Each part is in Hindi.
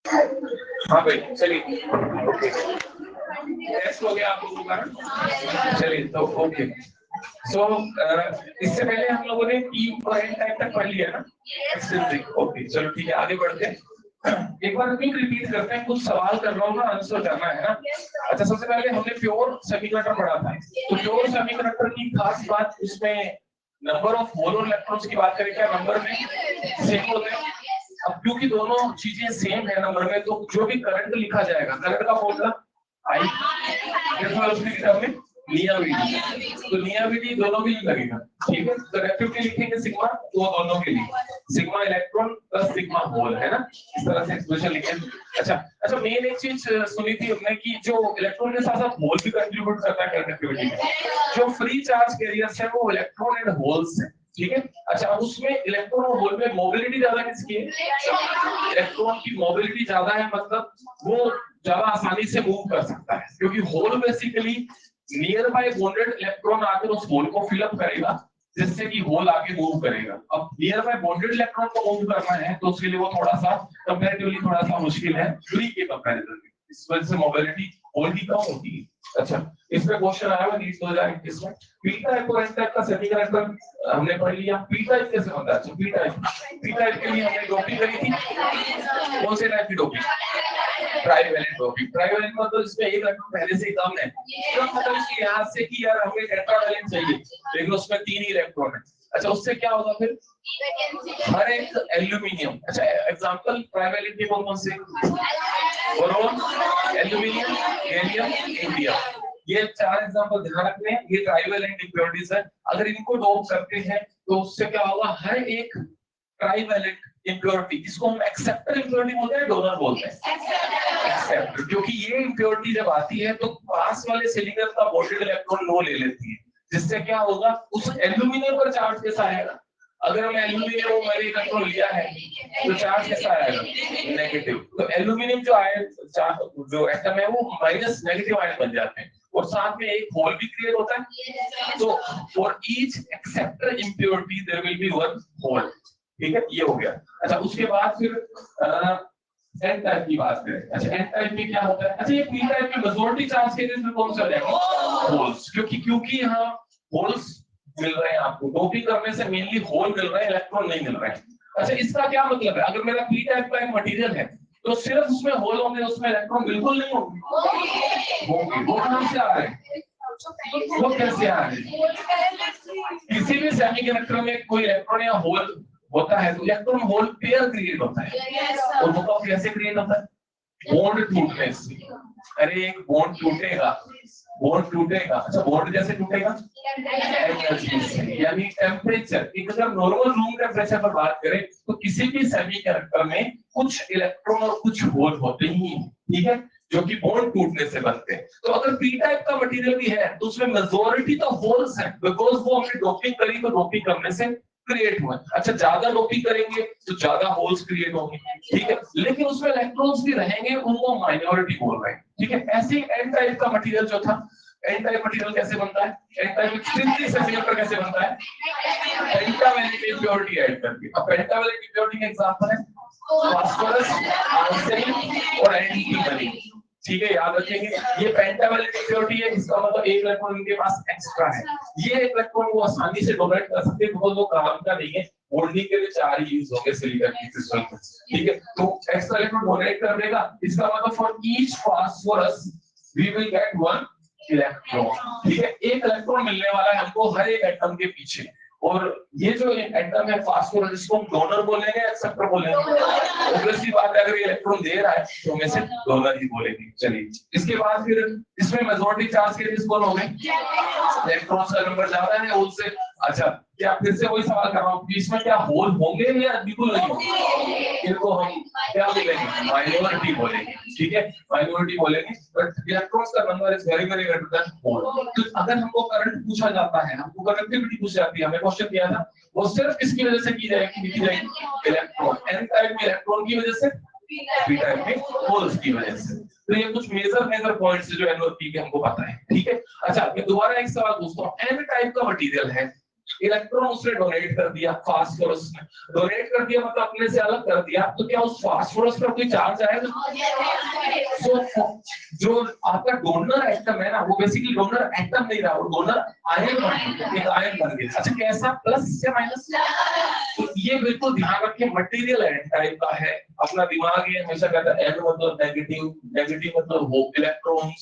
हाँ भाई चलिए, ओके टेस्ट हो गया आप लोगों का। चलिए तो ओके सो इससे पहले हम लोगों ने पी और एन टाइप तक पढ़ लिया ना एक्सटेंसिव। ओके चलो ठीक है, आगे बढ़ते हैं। एक बार क्विक रिपीट करते हैं, कुछ सवाल कर रहा हूँ ना, आंसर करना है ना। अच्छा सबसे पहले हमने प्योर सेमीकंडक्टर पढ़ा था, तो प्योर सेमीकंडक्टर की खास बात उसमें नंबर ऑफ होल और इलेक्ट्रॉन्स की बात करें, क्या नंबर में सेम होते हैं। अब क्योंकि दोनों चीजें सेम है नंबर में, तो जो भी करंट लिखा जाएगा, करंट का फॉर्मूला आई उसकी टर्म में नियाविटी, तो नियाविटी दोनों के लिए लगेगा। ठीक है, तो रेफ्यूटी लिखेंगे सिग्मा, तो दोनों के लिए sigma electron plus sigma hole है ना, इस तरह से एक्सप्रेशन लिखेंगे। अच्छा मेन एक चीज सुनी थी हमने कि जो इलेक्ट्रॉन के साथ साथ होल भी कंट्रीब्यूट करता है कंडक्टिविटी में। जो फ्री चार्ज कैरियर्स है वो इलेक्ट्रॉन एंड होल्स है। ठीक है, अच्छा अब उसमें इलेक्ट्रॉन और होल में मोबिलिटी ज्यादा किसकी है? इलेक्ट्रॉन की मोबिलिटी ज्यादा है, मतलब वो ज्यादा आसानी से मूव कर सकता है, क्योंकि hole basically near by bonded electron आकर उस होल को फिल अप करेगा, जिससे कि होल आगे मूव करेगा। अब नियर बाय बॉन्डेड इलेक्ट्रॉन को मूव करना है तो उसके लिए वो थोड़ा सा कंपैरेटिवली थोड़ा सा मुश्किल है फ्री के कंपैरिजन में, इस वजह से मोबिलिटी होल की कम होती है। अच्छा इसमें क्वेश्चन आया हुआ नीट 2021 में, पी टाइप और एन टाइप का सेमीकंडक्टर हमने पढ़ लिया। पी टाइप कैसे बनता है? पी टाइप के लिए हमने डोपिंग करी थी, कौन से टाइप की डोपिंग? Trivalent doping. ट्राइवेलेंट मतलब इसमें एक इलेक्ट्रॉन पहले से कम है, तो मतलब इसके यहाँ से कि यार हमें टेट्रावेलेंट चाहिए लेकिन उसमें 3 ही इलेक्ट्रॉन है। अच्छा उससे क्या होगा फिर? हर एक एल्यूमिनियम, अच्छा एग्जांपल ट्राइवेलेंट के कौन कौन से? बोरोन, एल्यूमिनियम, गैलियम, इंडियम, ये 4 एग्जांपल ध्यान रखने हैं। ये ट्राइवेलेंट इंप्योरिटीज है, अगर इनको डोप करते हैं तो उससे क्या होगा? हर एक ट्राइवेलेंट इंप्योरिटी, इसको हम एक्सेप्टर इंप्योरिटी बोलते हैं, डोनर बोलते हैं एक्सेप्टर, क्योंकि ये इंप्योरिटी जब आती है तो पास वाले सिलिकॉन का बॉन्डेड इलेक्ट्रॉन लो ले लेती है, जिससे क्या होगा? उस एल्यूमिनियम पर चार्ज कैसा आएगा? अगर हम एल्यूमिनियम को मैंने इलेक्ट्रॉन लिया है तो चार्ज कैसा आएगा? नेगेटिव। तो एल्यूमिनियम जो आयन जो एटम है वो माइनस नेगेटिव आयन बन जाते हैं, और साथ में एक होल भी क्रिएट होता है। तो for each acceptor impurity there will be one hole. ठीक है, ये हो गया। अच्छा उसके बाद फिर एन टाइप की बात करें। अच्छा एन टाइप में क्या होता है? अच्छा ये पी टाइप में मेजॉरिटी चार्ज के केस में कौन सा रहेगा? होल्स, क्योंकि यहाँ होल्स मिल रहे हैं आपको, डोपिंग करने से मेनली होल मिल रहे हैं, इलेक्ट्रॉन नहीं मिल रहे हैं। अच्छा इसका क्या मतलब है? अगर मेरा पी टाइप का एक मटेरियल है तो सिर्फ उसमें होल होंगे, उसमें इलेक्ट्रॉन बिल्कुल नहीं होंगे। वो कहां से आ रहे हैं? वो कैसे आ रहे हैं? किसी भी सेमीकंडक्टर में कोई इलेक्ट्रॉन या होल होता है तो इलेक्ट्रॉन होल पेयर क्रिएट होता है, और वो कैसे क्रिएट होता है? बॉन्ड टूटने से। अरे एक बॉन्ड टूटेगा, अच्छा बॉन्ड जैसे टूटेगा एनर्जी से, यानी टेम्परेचर। अगर नॉर्मल रूम टेम्परेचर पर बात करें तो किसी भी सेमीकंडक्टर में कुछ इलेक्ट्रॉन और कुछ होल होते ही, ठीक है, जो कि बॉन्ड टूटने से बनते हैं। तो अगर पी टाइप का मटेरियल भी है तो उसमें मेजॉरिटी तो होल्स है, बिकॉज वो हमने डोपिंग करी, तो डोपिंग करने से क्रिएट हुआ। अच्छा ज्यादा डोपिंग करेंगे तो ज्यादा होल्स क्रिएट होंगे, ठीक है, लेकिन उसमें इलेक्ट्रॉन्स भी रहेंगे, उनको माइनॉरिटी बोल रहे हैं। ठीक है, ऐसे ही एन टाइप का मटेरियल जो था, एन टाइप मटेरियल कैसे बनता है? एन टाइप एक्सट्रीमली सेमीकंडक्टर कैसे बनता है? पेंटावैलेंट इंप्योरिटी ऐड करके। अब पेंटावैलेंट इंप्योरिटी का एग्जांपल है फास्फोरस, आर्सेनिक और एंटीमनी। ठीक है, याद रखेंगे ये पेंटावैलेंट इंप्योरिटी है, इसका मतलब एक इलेक्ट्रॉन इनके पास एक्स्ट्रा है। ये इलेक्ट्रॉन वो आसानी से डोनेट कर सकते हैं, बिकॉज़ वो काम का नहीं है, बॉन्डिंग के लिए 4 ही यूज होंगे सिलिकॉन की क्रिस्टल में। ठीक है, तो एक्स्ट्रा इलेक्ट्रॉन डोनेट कर देगा, इसका मतलब for each phosphorus we will get 1 electron. ठीक है, एक इलेक्ट्रॉन मिलने वाला है हमको हर एक एटम के पीछे, और ये जो एटम है फास्फोरस, इसको हम डोनर बोलेंगे या एक्सेप्टर बोलेंगे? ऑब्वियसली बात है, अगर ये इलेक्ट्रॉन दे रहा है तो हम इसे डोनर ही बोलेंगे। चलिए इसके बाद फिर इसमें मेजॉरिटी चार्ज के कौन हो गए? इलेक्ट्रॉन्स का नंबर ज्यादा है होल से। अच्छा क्या फिर से वही सवाल कर रहा हूँ, इसमें क्या होल होंगे या बिल्कुल नहीं होंगे? इनको हम क्या बोलेंगे? माइनॉरिटी बोलेंगे। ठीक है, माइनॉरिटी बोलेंगे, बट इलेक्ट्रॉन्स का number is very very greater than hole. तो अगर हमको करंट पूछा जाता है, हमको कंडक्टिविटी पूछी जाती है, हमें क्वेश्चन किया था, वो सिर्फ किसकी वजह से की जाएगी? इलेक्ट्रॉन। एन टाइप में इलेक्ट्रॉन की वजह से, पी टाइप में होल्स की वजह से। तो ये कुछ मेजर पॉइंट्स जो एन और पी के हमको पता है। ठीक है, अच्छा मैं दोबारा एक सवाल पूछता हूँ, एन टाइप का मटेरियल है इलेक्ट्रॉन उसने डोनेट कर दिया, फास्फोरस ने डोनेट कर दिया मतलब अपने से अलग कर दिया, तो क्या उस फास्फोरस पर कोई चार्ज आएगा? तो जो आपका डोनर एटम है ना, वो बेसिकली डोनर एटम नहीं रहा, वो डोनर आयन बन गया, एक आयन बन गया। अच्छा कैसा, प्लस या माइनस? तो ये बिल्कुल ध्यान रखिए, मटेरियल एन टाइप का है। अपना दिमाग ये हमेशा कहता है एन मतलब नेगेटिव, नेगेटिव मतलब होप, इलेक्ट्रॉन्स।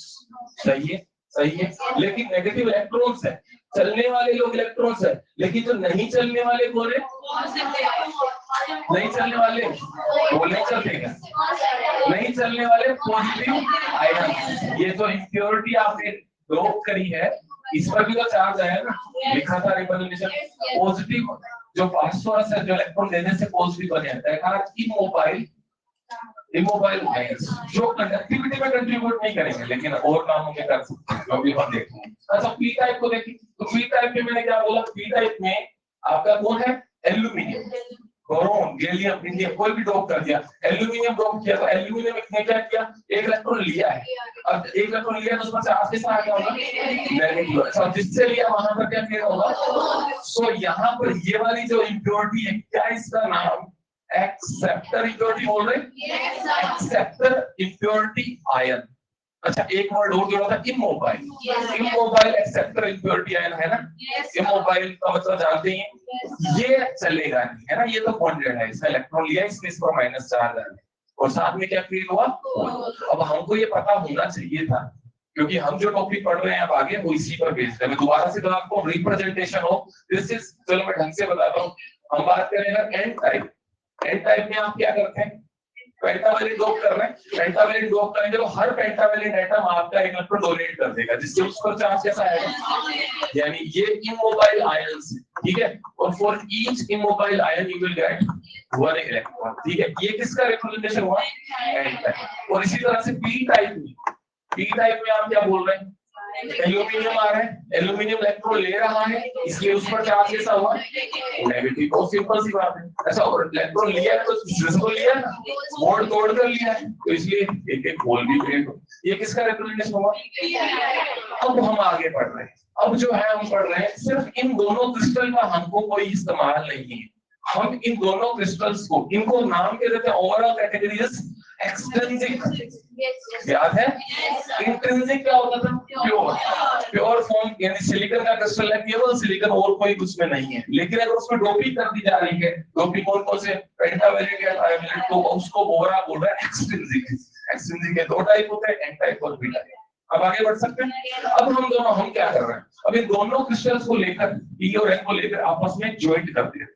सही है, सही है, लेकिन नेगेटिव इलेक्ट्रॉन्स है, चलने वाले लोग इलेक्ट्रॉन्स है, लेकिन जो नहीं चलने वाले कौन है? नहीं चलने वाले वो नहीं चलते क्या? नहीं चलने वाले पॉजिटिव आयन। ये जो इम्प्योरिटी आपने ड्रॉप करी है, इस पर भी तो चार्ज आया ना, लिखा था रिप्रेजेंटेशन पॉजिटिव। जो फास्फोरस है, जो इलेक्ट्रॉन देने से पॉजिटिव बन जाता है, कहा इमोबाइल, इमोबाइल आयंस जो कंडक्टिविटी में कंट्रीब्यूट नहीं करेंगे, लेकिन और कामों में कर सकते हैं, जो भी हम देखेंगे। अच्छा पी टाइप को देखिए, तो पी टाइप में मैंने क्या बोला, पी टाइप में आपका कौन है? एल्यूमिनियम, बोरोन, गैलियम, इंडियम, कोई भी ड्रॉप कर दिया, एल्यूमिनियम ड्रॉप किया, तो एल्यूमिनियम ने क्या किया? एक इलेक्ट्रॉन लिया है, अब एक इलेक्ट्रॉन लिया तो उसमें चार्ज किसका आ गया होगा? नेगेटिव। अच्छा जिससे लिया वहां पर क्या किया होगा? सो यहाँ पर ये वाली जो इम्प्योरिटी है, क्या इसका नाम? एक्सेप्टर इम्प्योरिटी बोल रहे हैं, एक्सेप्टर इम्प्योरिटी आयन। अच्छा एक वर्ड और जोड़ा था, immobile, immobile acceptor impurity ion है ना। इमोबाइल का मतलब जानते हैं, ये चलेगा नहीं है ना, ये तो बॉन्डेड है, इसका इलेक्ट्रॉन लिया, इसमें इस पर माइनस चार्ज आ गया और साथ में क्या फील हुआ? अब हमको ये पता होना चाहिए था, क्योंकि हम जो टॉपिक पढ़ रहे हैं अब आगे वो इसी पर बेस्ड है। मैं दोबारा से बता आपको, रिप्रेजेंटेशन ऑफ दिस इज, चलो मैं ढंग से बताता हूँ। हम बात करेंगे एन टाइप। एन टाइप में आप क्या करते हैं? पेंटावैलेंट डोप कर रहे हैं, पेंटावैलेंट डोप करेंगे तो हर पेंटावैलेंट एटम आपका एक इलेक्ट्रॉन डोनेट कर देगा, जिससे उस पर चार्ज कैसा आएगा? यानी ये इमोबाइल आयंस, ठीक है, और for each immobile ion you will get one electron, ठीक है। ये किसका रिप्रेजेंटेशन हुआ? N type. और इसी तरह से पी टाइप में, पी टाइप में आप क्या बोल रहे हैं? एल्यूमिनियम आ रहा है, एल्यूमिनियम इलेक्ट्रॉन ले रहा है, इसलिए उस पर चार्ज कैसा हुआ? नेगेटिव। बहुत सिंपल सी बात है। ऐसा और इलेक्ट्रॉन लिया है तो जिसको लिया ना, बॉन्ड तोड़ कर लिया है, तो इसलिए एक एक होल भी क्रिएट हो। ये किसका रिप्रेजेंटेशन हुआ? अब हम आगे बढ़ रहे हैं। अब जो है हम पढ़ रहे हैं, सिर्फ इन दोनों क्रिस्टल का हमको कोई इस्तेमाल नहीं है। हम इन दोनों क्रिस्टल्स को, इनको नाम के देते हैं ओवरऑल कैटेगरीज एक्सट्रिंसिक, याद है? इंट्रिंसिक क्या होता था? प्योर, प्योर फॉर्म, यानी सिलिकॉन का क्रिस्टल है, केवल सिलिकॉन और कोई कुछ में नहीं है। लेकिन अगर उसमें डोपिंग कर दी जा रही है, डोपिंग कौन से? पेंटावैलेंट या ट्राइवैलेंट, तो उसको बोरा बोल रहा है एक्सट्रिंसिक। एक्सट्रिंसिक के दो टाइप होते हैं, एन टाइप और पी टाइप। अब आगे बढ़ सकते हैं। अब हम क्या कर रहे हैं? अब इन दोनों क्रिस्टल्स को लेकर, पी और एन को लेकर आपस में ज्वाइंट करते हैं,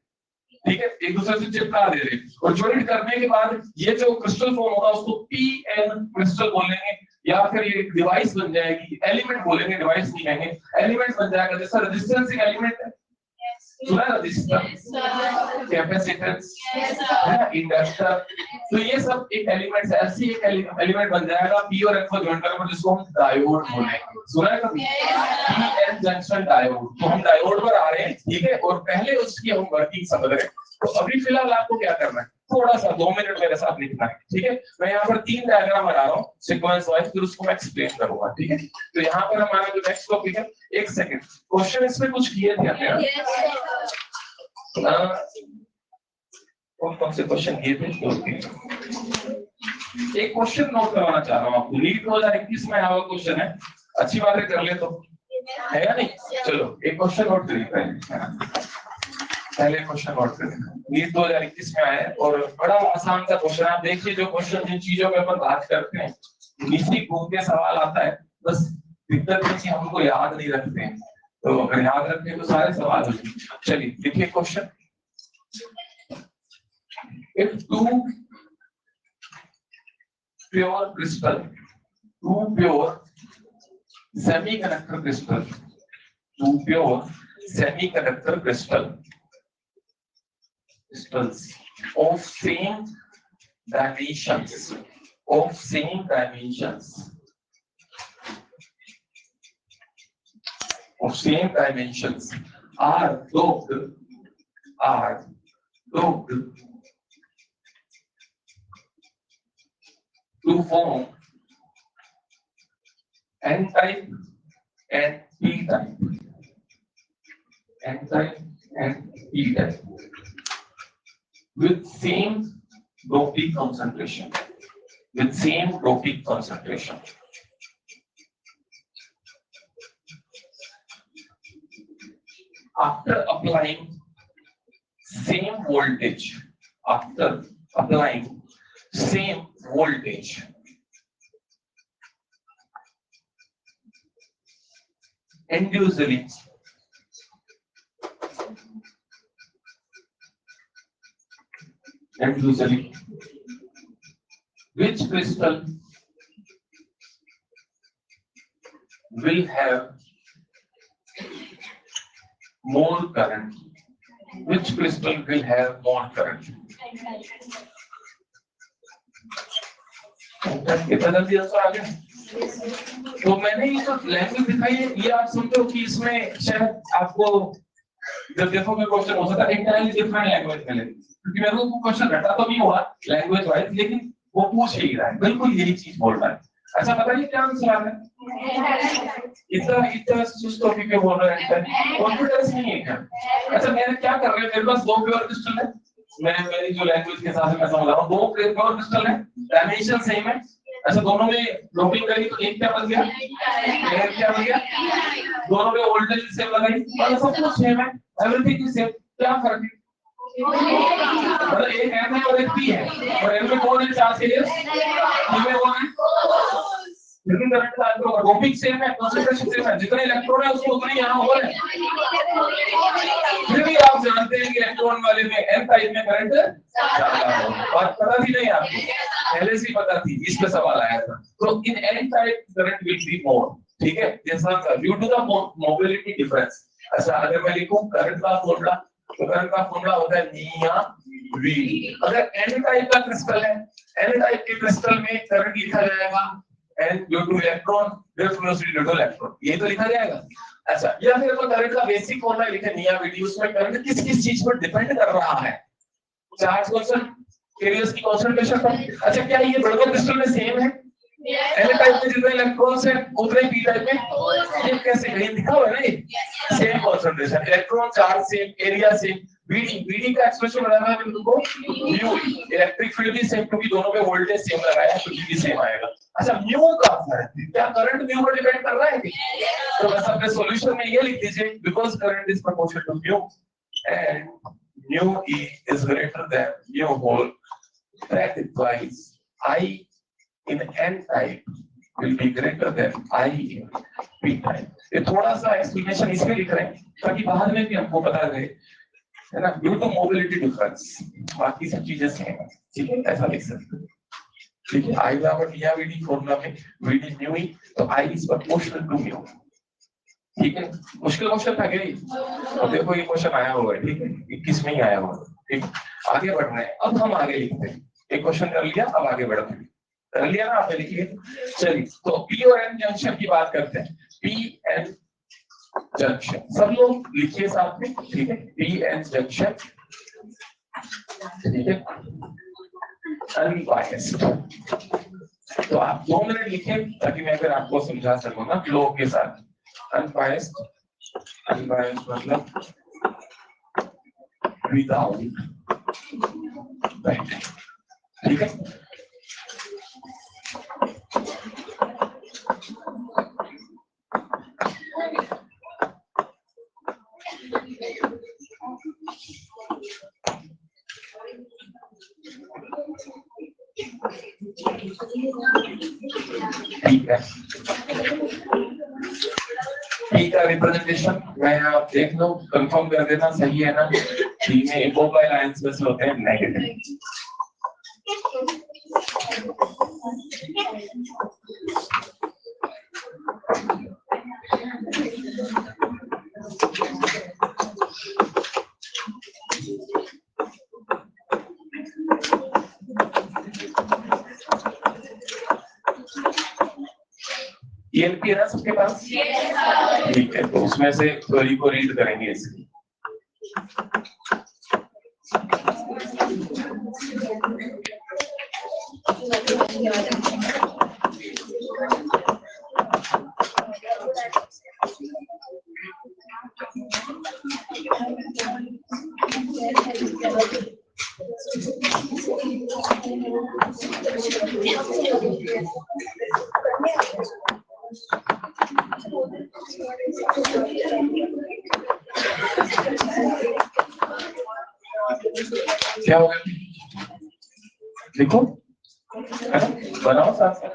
ठीक है, एक दूसरे से चिपका दे रहे, और ज्वाइंट करने के बाद ये जो क्रिस्टल फॉर्म होगा उसको पी एन क्रिस्टल बोलेंगे, या फिर ये एक डिवाइस बन जाएगी, एलिमेंट बोलेंगे, डिवाइस नहीं कहेंगे, एलिमेंट बन जाएगा। जैसा रेजिस्टेंस एक एलिमेंट है, सुना है? रजिस्टर, कैपेसिटेंस, है ना, इंडक्टर, तो ये सब एक एलिमेंट, ऐसी एक एलिमेंट बन जाएगा पी और एन को ज्वाइन करने पर, जिसको हम डायोड बोलेंगे। सुना है कभी? P N junction diode. तो हम डायोड पर आ रहे हैं, ठीक है, और पहले उसकी हम वर्किंग समझ रहे हैं। तो अभी फिलहाल आपको क्या करना है, थोड़ा सा 2 मिनट मेरे साथ लिखना है, ठीक है। मैं यहाँ पर 3 डायग्राम बना रहा हूँ सीक्वेंस वाइज, फिर उसको मैं एक्सप्लेन करूंगा, ठीक है। तो यहाँ पर हमारा जो नेक्स्ट टॉपिक है, एक सेकंड, क्वेश्चन इसमें कुछ किए थे हमने, कौन से क्वेश्चन किए थे? एक क्वेश्चन नोट करवाना चाह रहा हूँ आपको, नीट 2021 में आया हुआ क्वेश्चन है, अच्छी बातें कर ले तो है या नहीं। चलो एक क्वेश्चन नोट करिए, पहले क्वेश्चन नोट करें। नीट 2021 में आया है और बड़ा आसान सा क्वेश्चन है। आप देखिए जो क्वेश्चन जिन चीजों पे अपन बात करते हैं, नीचे घूम के सवाल आता है, बस दिक्कत है कि हमको याद नहीं रखते हैं, तो अगर याद रखें तो सारे सवाल हो जाएंगे। चलिए देखिए question, if two pure crystal, two pure semiconductor crystal, two pure semiconductor crystals of same dimensions, of same dimensions, of same dimensions are doped to form N type and P type. N type and P type with same doping concentration. With same doping concentration. After applying same voltage, after applying same voltage, individually, which crystal will have more current? Which crystal will have more current? कितना जल्दी आंसर आ गया? तो मैंने ये जो लैंग्वेज दिखाई है, ये आप सुनते हो कि इसमें शायद आपको जब देखोगे क्वेश्चन हो सकता है इंटरनली डिफरेंट लैंग्वेज मिले, क्योंकि मेरे को क्वेश्चन रटा तो नहीं हुआ लैंग्वेज वाइज, लेकिन वो पूछ ही रहा है, बिल्कुल यही चीज बोल रहा है। अच्छा बताइए क्या आंसर आ रहा है? इतना सुस्त टॉपिक पे बोल रहा है, कॉन्फिडेंस नहीं है क्या? अच्छा मेरे क्या कर रहे हैं, मेरे पास 2 प्योर क्रिस्टल है, मैं मेरी जो लैंग्वेज के हिसाब से मैं समझ रहा हूँ, 2 प्योर क्रिस्टल है, डायमेंशन सेम है। अच्छा दोनों में डोपिंग करी तो एक क्या बन गया, एक क्या बन गया, दोनों में वोल्टेज सेम लगाई, मतलब सब कुछ सेम है, एवरीथिंग इज सेम, क्या फर्क है? मतलब एक एम है और एक पी है, और एम में कौन है, चार्ज एरिया, पी में कौन है, लेकिन करंट का डोपिंग सेम है, कंसंट्रेशन सेम है, जितने इलेक्ट्रॉन है उसको उतने यहाँ हो रहे हैं। फिर भी आप जानते हैं कि इलेक्ट्रॉन वाले में एन टाइप में करंट ज्यादा है, बात पता थी नहीं आपको, पहले से पता थी, इस पे सवाल आया था। तो in N type current will be more, ठीक है, जैसा due to the mobility difference. अच्छा अगर मैं लिखूं करंट का फॉर्मूला, तो करंट का फॉर्मूला होता है निया वी। अगर एन टाइप का क्रिस्टल है, एन टाइप के क्रिस्टल में करंट लिखा जाएगा N due to electron, velocity due to electron, ये तो लिखा जाएगा। अच्छा या फिर तो करंट का बेसिक फॉर्मूला लिखे निया वी, उसमें करंट किस किस चीज पर डिपेंड कर रहा है, चार्ज कांस्टेंट, कैरियर्स की कंसंट्रेशन पर। अच्छा क्या ये दोनों क्रिस्टल में सेम है? एन टाइप में जितने इलेक्ट्रॉन्स हैं उतने पी टाइप में, ये कैसे कहीं लिखा हुआ है ना, ये same concentration, electron charge same, area same. V D का एक्सप्रेशन बनाना है तुमको, म्यू इलेक्ट्रिक फील्ड भी सेम, क्योंकि दोनों पे वोल्टेज सेम लगाया है तो भी सेम आएगा। अच्छा म्यू का फर्क है, क्या करंट म्यू पर डिपेंड कर रहा है? तो बस अपने सॉल्यूशन में ये लिख दीजिए, because current is proportional to mu and mu is greater than mu hole, that implies I in n type will be greater than I in p type. ये थोड़ा सा एक्सप्लेनेशन इसमें लिख रहे हैं ताकि बाद में भी हमको पता रहे, है ना, ड्यू टू मोबिलिटी डिफरेंस, बाकी सब चीजें सेम है, ठीक है, ऐसा लिख सकते हैं। ठीक है, I बराबर निया वीडी फॉर्मूला में वीडी म्यू ही, तो I is proportional to mu. ठीक है, मुश्किल क्वेश्चन था क्या ये? और देखो ये क्वेश्चन आया हुआ है, ठीक है, 21 में ही आया हुआ है। ठीक, आगे बढ़ रहे हैं, अब हम आगे लिखते हैं, एक क्वेश्चन कर लिया, अब आगे बढ़ते हैं, कर लिया ना आपने, लिखिए। चलिए तो पी और एन जंक्शन की बात करते हैं, पी एन जंक्शन सब लोग लिखिए साथ में, ठीक है, पी एन जंक्शन, ठीक है, अनबायस्ड। तो आप 2 मिनट लिखिए ताकि मैं फिर आपको समझा सकूं ना फ्लो के साथ। अनबायस्ड, अनबायस्ड मतलब विदाउट बैटिंग, ठीक है। ठीक है, पी का रिप्रेजेंटेशन मैं आप देख लो, कंफर्म कर देना सही है ना। पी में इमोबाइल आयंस में से होते हैं नेगेटिव, ELP है ना सबके पास? ठीक है, तो उसमें से क्वेरी को रीड करेंगे इसकी। क्या होगा देखो बनाओ साथ साथ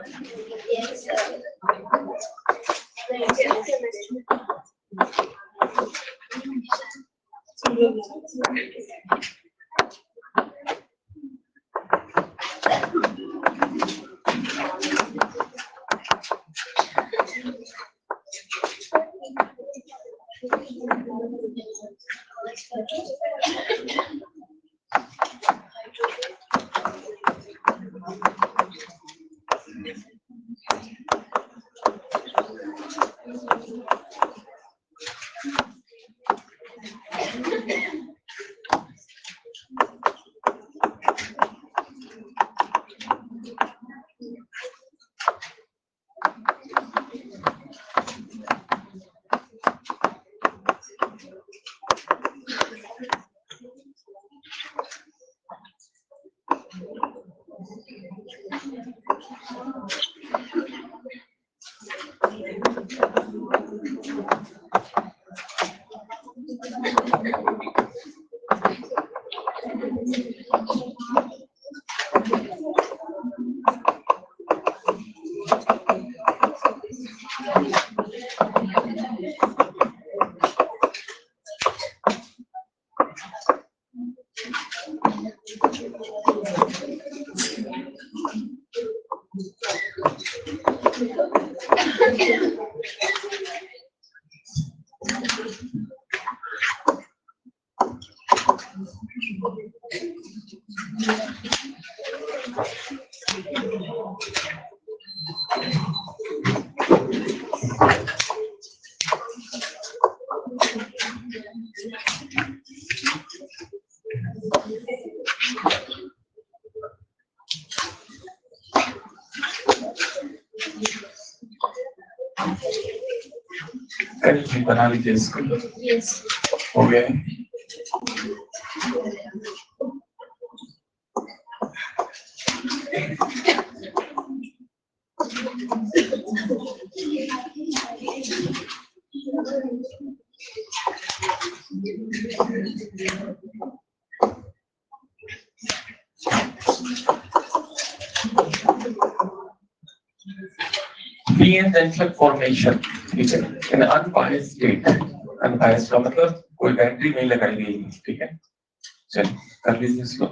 बना लीजिए इसको हो गया P and Dirichlet formation ठीक है in unbiased state unbiased का मतलब कोई बैटरी नहीं लगाई गई ठीक है चलिए कर लीजिए इसको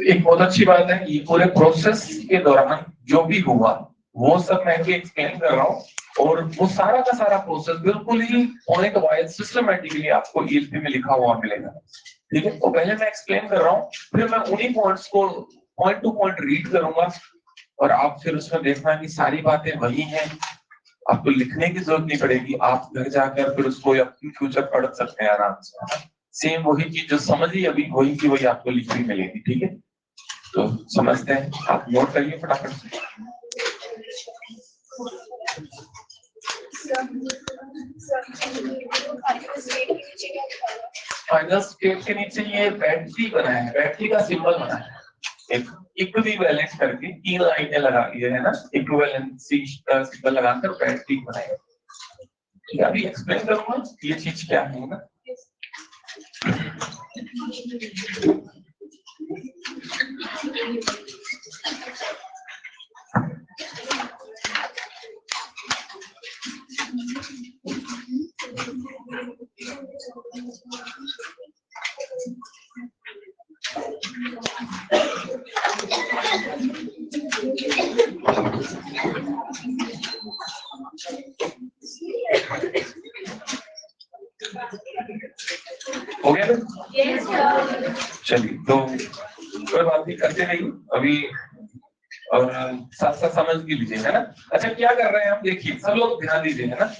एक बहुत अच्छी बात है, ये पूरे प्रोसेस के दौरान जो भी हुआ वो सब मैं एक्सप्लेन कर रहा हूँ, और वो सारा का सारा प्रोसेस बिल्कुल ही पॉइंट वाइज सिस्टमैटिकली आपको ईएलपी में लिखा हुआ मिलेगा। ठीक है, तो पहले मैं एक्सप्लेन कर रहा हूँ, फिर मैं उन्हीं पॉइंट्स को पॉइंट टू पॉइंट रीड करूंगा, और आप फिर उसमें देखना कि सारी बातें वही हैं, आपको लिखने की जरूरत नहीं पड़ेगी, आप घर जाकर फिर उसको अपनी फ्यूचर पढ़ सकते हैं आराम से। सेम वही चीज जो समझी अभी वही की वही आपको लिखी मिलेगी। ठीक है, तो समझते हैं, आप नोट करिए फटाफट से। फाइनल स्टेट के नीचे ये बैटरी बना है, बैटरी का सिंबल बना है, एक इक्विवेलेंट करके 3 लाइनें लगा ये है ना, इक्विवेलेंसी का सिंबल लगाकर बैटरी बनाएगा। ठीक है, अभी एक्सप्लेन करूंगा ये चीज क्या है ना। हो गया ना? चलिए, तो कोई बात नहीं, करते रहिए अभी, और साथ साथ समझ भी लीजिए, है ना। अच्छा, क्या कर रहे हैं हम, देखिए सब लोग ध्यान दीजिए, है ना।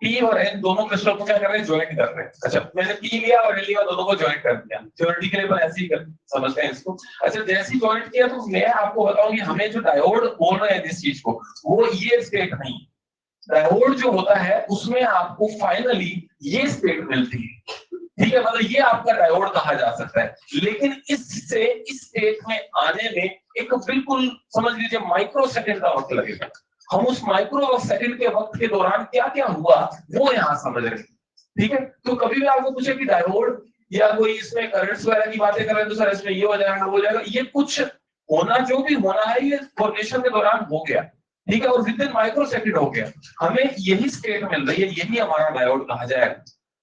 पी और एन दोनों क्रिस्टल को क्या कर रहे हैं, ज्वाइंट कर रहे हैं। अच्छा, मैंने पी लिया और एन लिया, दोनों को ज्वाइंट कर दिया, थ्योरेटिकली लेवल ऐसे ही कर समझते हैं इसको। अच्छा, जैसे ही ज्वाइंट किया तो मैं आपको बताऊं कि हमें जो डायोड बोल रहे हैं जिस चीज को, वो ये स्टेट नहीं, डायोड जो होता है उसमें आपको फाइनली ये स्टेट मिलती है। ठीक है, मतलब ये आपका डायोड कहा जा सकता है, लेकिन इससे इस स्टेट में आने में एक बिल्कुल समझ लीजिए माइक्रो सेकंड का वक्त लगेगा। हम उस माइक्रो सेकंड के वक्त के दौरान क्या क्या हुआ वो यहाँ समझ रहे हैं। ठीक है, तो कभी भी आपको पूछे कि डायोड या कोई इसमें करंट्स वगैरह की बातें कर रहे हैं तो सर इसमें ये हो जाएगा वो हो जाएगा, ये कुछ होना जो भी होना है ये फॉर्मेशन के दौरान हो गया। ठीक है, और विद इन माइक्रो सेकंड हो गया, हमें यही स्टेट मिल रही है, यही हमारा डायोड कहा जाएगा।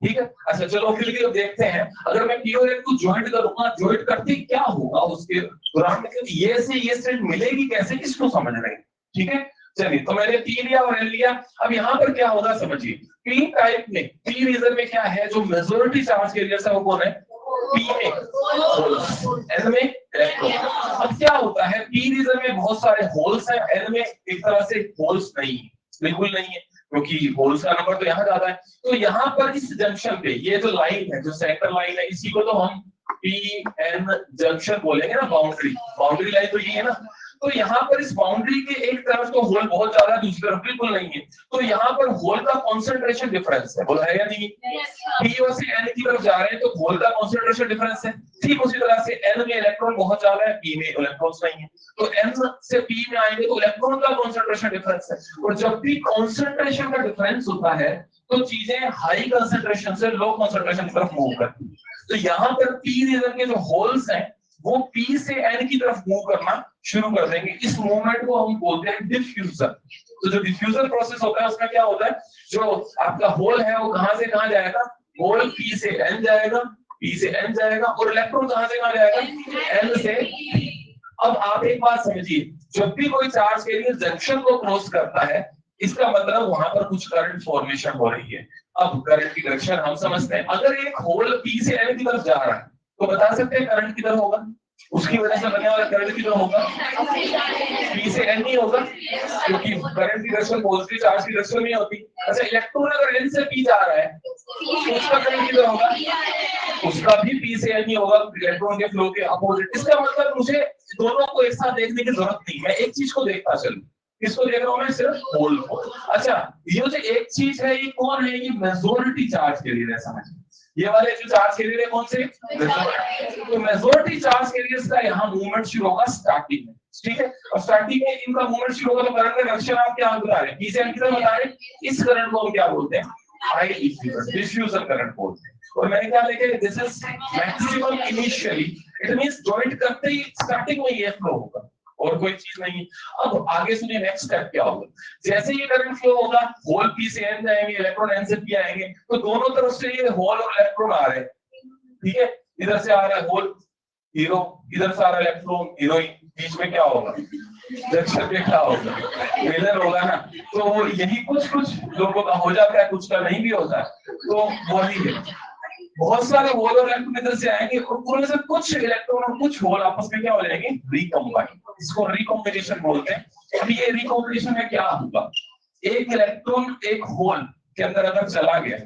ठीक है, अच्छा चलो फिर भी अब देखते हैं, अगर मैं पी और एन को ज्वाइंट करूंगा, ज्वाइंट करते क्या होगा उसके दौरान, मतलब ये से ये स्टेट मिलेगी कैसे, इसको समझ रहे हैं। ठीक है, चलिए, तो मैंने पी लिया और एन लिया, अब यहाँ पर क्या होगा समझिए। पी टाइप में, पी रीजन में क्या है, जो मेजॉरिटी चार्ज कैरियर्स है वो कौन है, पी में होल्स, एन में इलेक्ट्रॉन। अब क्या होता है, पी रीजन में बहुत सारे होल्स हैं, एन में एक तरह से होल्स नहीं है, बिल्कुल नहीं है, क्योंकि होल्स का नंबर तो यहाँ ज्यादा है। तो यहाँ पर इस जंक्शन पे ये जो लाइन है, जो सेंटर लाइन है, इसी को तो हम पी एन जंक्शन बोलेंगे ना, बाउंड्री, बाउंड्री लाइन तो ये है ना। तो यहाँ पर इस बाउंड्री के एक तरफ तो होल बहुत ज्यादा है, दूसरी तरफ बिल्कुल नहीं है, तो यहाँ पर होल का कॉन्सेंट्रेशन डिफरेंस है, बोला है या नहीं। पी और से एन की तरफ जा रहे हैं तो होल का कॉन्सेंट्रेशन डिफरेंस है। ठीक उसी तरह से एन में इलेक्ट्रॉन बहुत ज्यादा है, पी में इलेक्ट्रॉन्स नहीं है, तो एन से पी में आएंगे तो इलेक्ट्रॉन का कॉन्सेंट्रेशन डिफरेंस है। और जब भी कॉन्सेंट्रेशन का डिफरेंस होता है तो चीजें हाई कंसेंट्रेशन से लो कंसेंट्रेशन की तरफ मूव करती है। तो यहाँ पर पी रीजन के जो होल्स हैं वो पी से एन की तरफ मूव करना शुरू कर देंगे, इस मूवमेंट को हम बोलते हैं डिफ्यूजन। तो जो डिफ्यूजन प्रोसेस होता है उसमें क्या होता है, जो आपका होल है वो कहां से कहां जाएगा, होल पी से एन जाएगा, पी से एन जाएगा, और इलेक्ट्रॉन कहां से कहां जाएगा, एन से पी। अब आप एक बात समझिए, जब भी कोई चार्ज कैरियर जंक्शन को क्रॉस करता है, इसका मतलब वहां पर कुछ करंट फॉर्मेशन हो रही है। अब करंट की डायरेक्शन हम समझते हैं, अगर एक होल पी से एन की तरफ जा रहा है तो बता सकते हैं करंट किधर होगा, उसकी वजह से बनने वाला करंट किधर होगा, पी से एन नहीं होगा, क्योंकि करंट की डायरेक्शन पॉजिटिव चार्ज की डायरेक्शन नहीं होती। अच्छा, इलेक्ट्रॉन अगर एन से पी जा रहा है तो उसका करंट किधर होगा, उसका भी पी से एन ही होगा, इलेक्ट्रॉन के फ्लो के अपोजिट। इसका मतलब मुझे दोनों को एक साथ देखने की जरूरत नहीं, मैं एक चीज को देखता चलूं, किसको देख रहा हूं मैं, सिर्फ होल को। अच्छा, ये जो एक चीज है ये कौन है, ये मेजॉरिटी चार्ज कैरियर है, समझ, ये वाले जो चार्ज कैरियर है कौन से, तो मेजॉरिटी चार्ज कैरियर्स का यहाँ मूवमेंट शुरू होगा स्टार्टिंग में। ठीक है, और स्टार्टिंग में इनका मूवमेंट शुरू होगा तो करंट का डायरेक्शन आप क्या बता रहे हैं, पी से एन की तरफ बता रहे हैं, इस करंट को हम क्या बोलते हैं, हाई डिफ्यूजन करंट बोलते हैं। और मैंने क्या लिखा है, this is maximum initially, it means joint करते ही स्टार्टिंग में ये फ्लो होगा और कोई चीज नहीं। अब आगे सुनिए नेक्स्ट स्टेप क्या होगा, जैसे ये करंट फ्लो होगा, होल पी से एन जाएंगे, इलेक्ट्रॉन एन से पी आएंगे, तो दोनों तरफ से ये होल और इलेक्ट्रॉन आ रहे हैं। ठीक है, इधर से आ रहा है होल हीरो, इधर से आ रहा है इलेक्ट्रॉन हीरोइन, बीच में क्या होगा, जंक्शन पे क्या होगा, मिलर होगा ना। तो यही कुछ कुछ लोगों का हो जाता है, कुछ का नहीं भी होता है। तो वही है, बहुत सारे होल और इलेक्ट्रॉन इधर से आएंगे और उनमें से कुछ इलेक्ट्रॉन और कुछ होल आपस में क्या हो जाएंगे, रिकम्बाइन, इसको रिकॉम्बिनेशन बोलते हैं। अभी ये रिकॉम्बिनेशन में क्या होगा, एक इलेक्ट्रॉन एक होल के अंदर अगर चला गया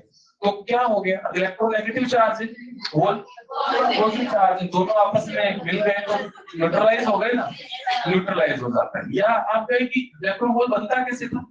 तो क्या हो गया, इलेक्ट्रॉन नेगेटिव चार्ज है, होल पॉजिटिव चार्ज है, दोनों आपस में मिल गए तो न्यूट्रलाइज हो गए ना, न्यूट्रलाइज हो जाता है। या आप कहें कि इलेक्ट्रॉन होल बनता कैसे था,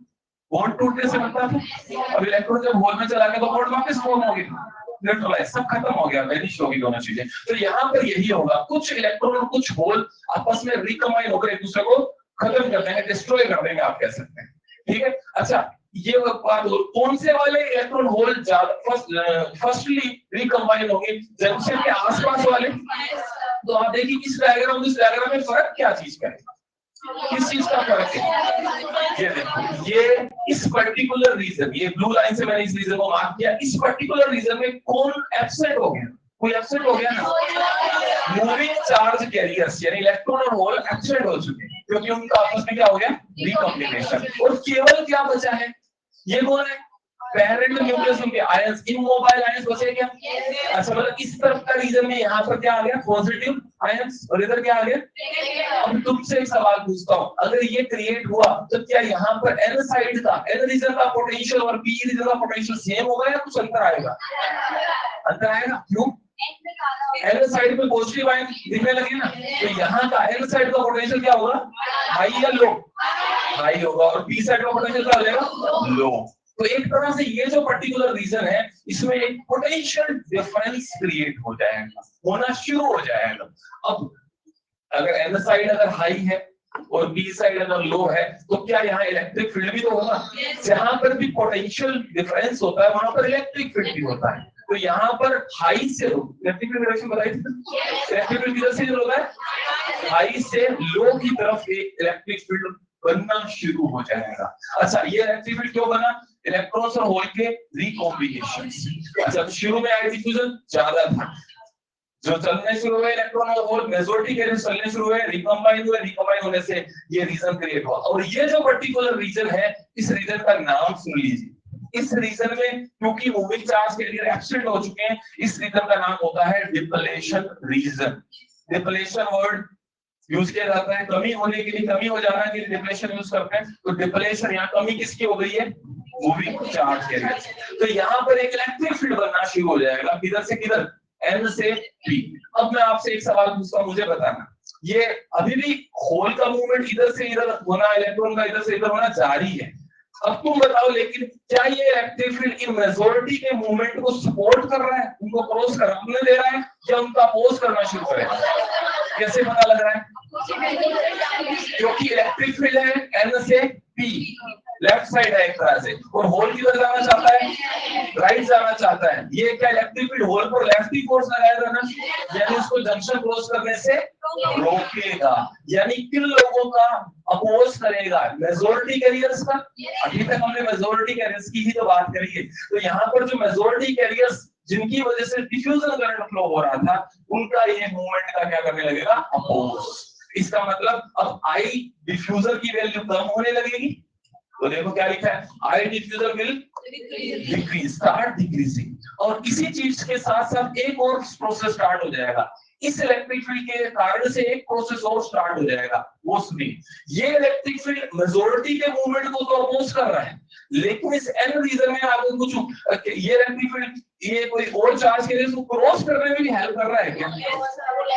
बॉन्ड टूटने से बनता था। अब इलेक्ट्रॉन जब होल में चला गया तो बॉन्ड वापस फॉर्म हो गया, न्यूट्रलाइज, सब खत्म हो गया, वैनिश होगी दोनों चीजें। तो यहाँ पर यही होगा, कुछ इलेक्ट्रॉन और कुछ होल आपस में रिकम्बाइन होकर एक दूसरे को खत्म कर देंगे, डिस्ट्रॉय कर देंगे, आप कह सकते हैं। ठीक है, अच्छा ये बात, कौन से वाले इलेक्ट्रॉन होल फर्स्टली रिकम्बाइन होंगे, जंक्शन के आसपास वाले। तो आप देखिए इस डायग्राम में फर्क क्या चीज का है, किस चीज का फर्क है, ये देखो, ये इस पर्टिकुलर रीजन, ये ब्लू लाइन से मैंने इस रीजन को मार्क किया, इस पर्टिकुलर रीजन में कौन एब्सेंट हो गया, कोई एब्सेंट हो गया ना, मूविंग चार्ज कैरियर्स यानी इलेक्ट्रॉन और होल एब्सेंट हो चुके हैं, क्योंकि उनका आपस में क्या हो गया, रिकॉम्बिनेशन। और केवल क्या बचा है, ये कौन है, पेरेंट न्यूक्लियस उनके आयंस, इमोबाइल आयंस बचे क्या। अच्छा मतलब इस तरफ का रीजन में यहाँ पर क्या आ गया, पॉजिटिव आयंस, और इधर क्या आ गया। अब तुमसे एक सवाल पूछता हूँ, अगर ये क्रिएट हुआ तो क्या यहाँ पर एन साइड का, एन रीजन का पोटेंशियल और पी रीजन का पोटेंशियल सेम होगा या कुछ अंतर आएगा, अंतर आएगा, क्यों, एन साइड पे पॉजिटिव आयन दिखने लगे ना, तो यहाँ का एन साइड का पोटेंशियल क्या होगा, हाई या लो, हाई होगा, और पी साइड का पोटेंशियल क्या हो जाएगा, लो। तो एक तरह से ये जो पर्टिकुलर रीजन है, इसमें एक पोटेंशियल डिफरेंस क्रिएट हो जाएगा, होना शुरू हो जाएगा। अब अगर एन साइड अगर हाई है और बी साइड अगर लो है, तो क्या यहाँ इलेक्ट्रिक फील्ड भी तो होगा, जहां पर भी पोटेंशियल डिफरेंस होता है वहां पर इलेक्ट्रिक फील्ड भी होता है। तो यहाँ पर हाई से लो, इलेक्ट्रिक फील्ड डायरेक्शन बताई थी, इलेक्ट्रिक फील्ड किधर से शुरू होता है, हाई से लो की तरफ एक इलेक्ट्रिक फील्ड बनना शुरू हो जाएगा। अच्छा ये इलेक्ट्रिक फील्ड क्यों बना, इलेक्ट्रॉन्स और होल के रिकॉम्बिनेशन। अच्छा शुरू में आई डिफ्यूजन ज्यादा था, जो चलने शुरू हुए इलेक्ट्रॉन और होल मेजॉरिटी के चलने शुरू हुए, रिकम्बाइन हुए, रिकम्बाइन होने से ये रीजन क्रिएट हुआ। और ये जो पर्टिकुलर रीजन है, इस रीजन का नाम सुन लीजिए, इस रीजन में क्योंकि मूविंग चार्ज के लिए एब्सेंट हो चुके हैं, इस रीजन का नाम होता है depletion region. Depletion word use किया जाता है कमी होने के लिए, कमी हो जाना के लिए डिप्लेशन यूज करते हैं। तो डिप्लेशन, यहाँ कमी किसकी हो गई है, मूविंग चार्ज कैरियर। तो यहाँ पर एक इलेक्ट्रिक फील्ड बनना शुरू हो जाएगा, किधर से किधर, एन से पी। अब मैं आपसे एक सवाल पूछता हूँ, मुझे बताना, ये अभी भी होल का मूवमेंट इधर से इधर होना, इलेक्ट्रॉन का इधर से इधर होना जारी है। अब तुम बताओ, लेकिन क्या ये इलेक्ट्रिक फील्ड इन मेजॉरिटी के मूवमेंट को सपोर्ट कर रहा है, उनको क्रॉस करने दे रहा है, या उनका अपोज करना शुरू करेगा, कैसे पता लग रहा है, क्योंकि इलेक्ट्रिक फील्ड है एन से पी, लेफ्ट साइड है एक तरह से, और होल किधर जाना चाहता है, राइट जाना चाहता है। ये क्या इलेक्ट्रिक फील्ड होल पर लेफ्ट ही फोर्स लगाएगा ना, यानी उसको जंक्शन क्रॉस करने से रोकेगा, यानी किन लोगों का अपोज करेगा, मेजॉरिटी कैरियर्स का। अभी तक हमने मेजॉरिटी कैरियर्स की ही तो बात करी है, तो यहाँ पर जो मेजॉरिटी कैरियर्स जिनकी वजह से डिफ्यूजन करंट फ्लो हो रहा था, उनका ये मूवमेंट का क्या करने लगेगा, अपोज। इसका मतलब अब आई डिफ्यूजर की वैल्यू कम होने लगेगी, तो देखो क्या लिखा है, I diffuser will decrease, start decreasing. और इसी चीज के साथ साथ एक और प्रोसेस स्टार्ट हो जाएगा, इस इलेक्ट्रिक फील्ड के कारण से एक प्रोसेस और स्टार्ट हो जाएगा, वो सुनिए। ये इलेक्ट्रिक फील्ड मेजॉरिटी के मूवमेंट को तो अपोज कर रहा है, लेकिन इस एन रीजन में आपको कुछ ये इलेक्ट्रिक फील्ड ये कोई और चार्ज के लिए उसको क्रॉस करने में भी हेल्प कर रहा है क्या,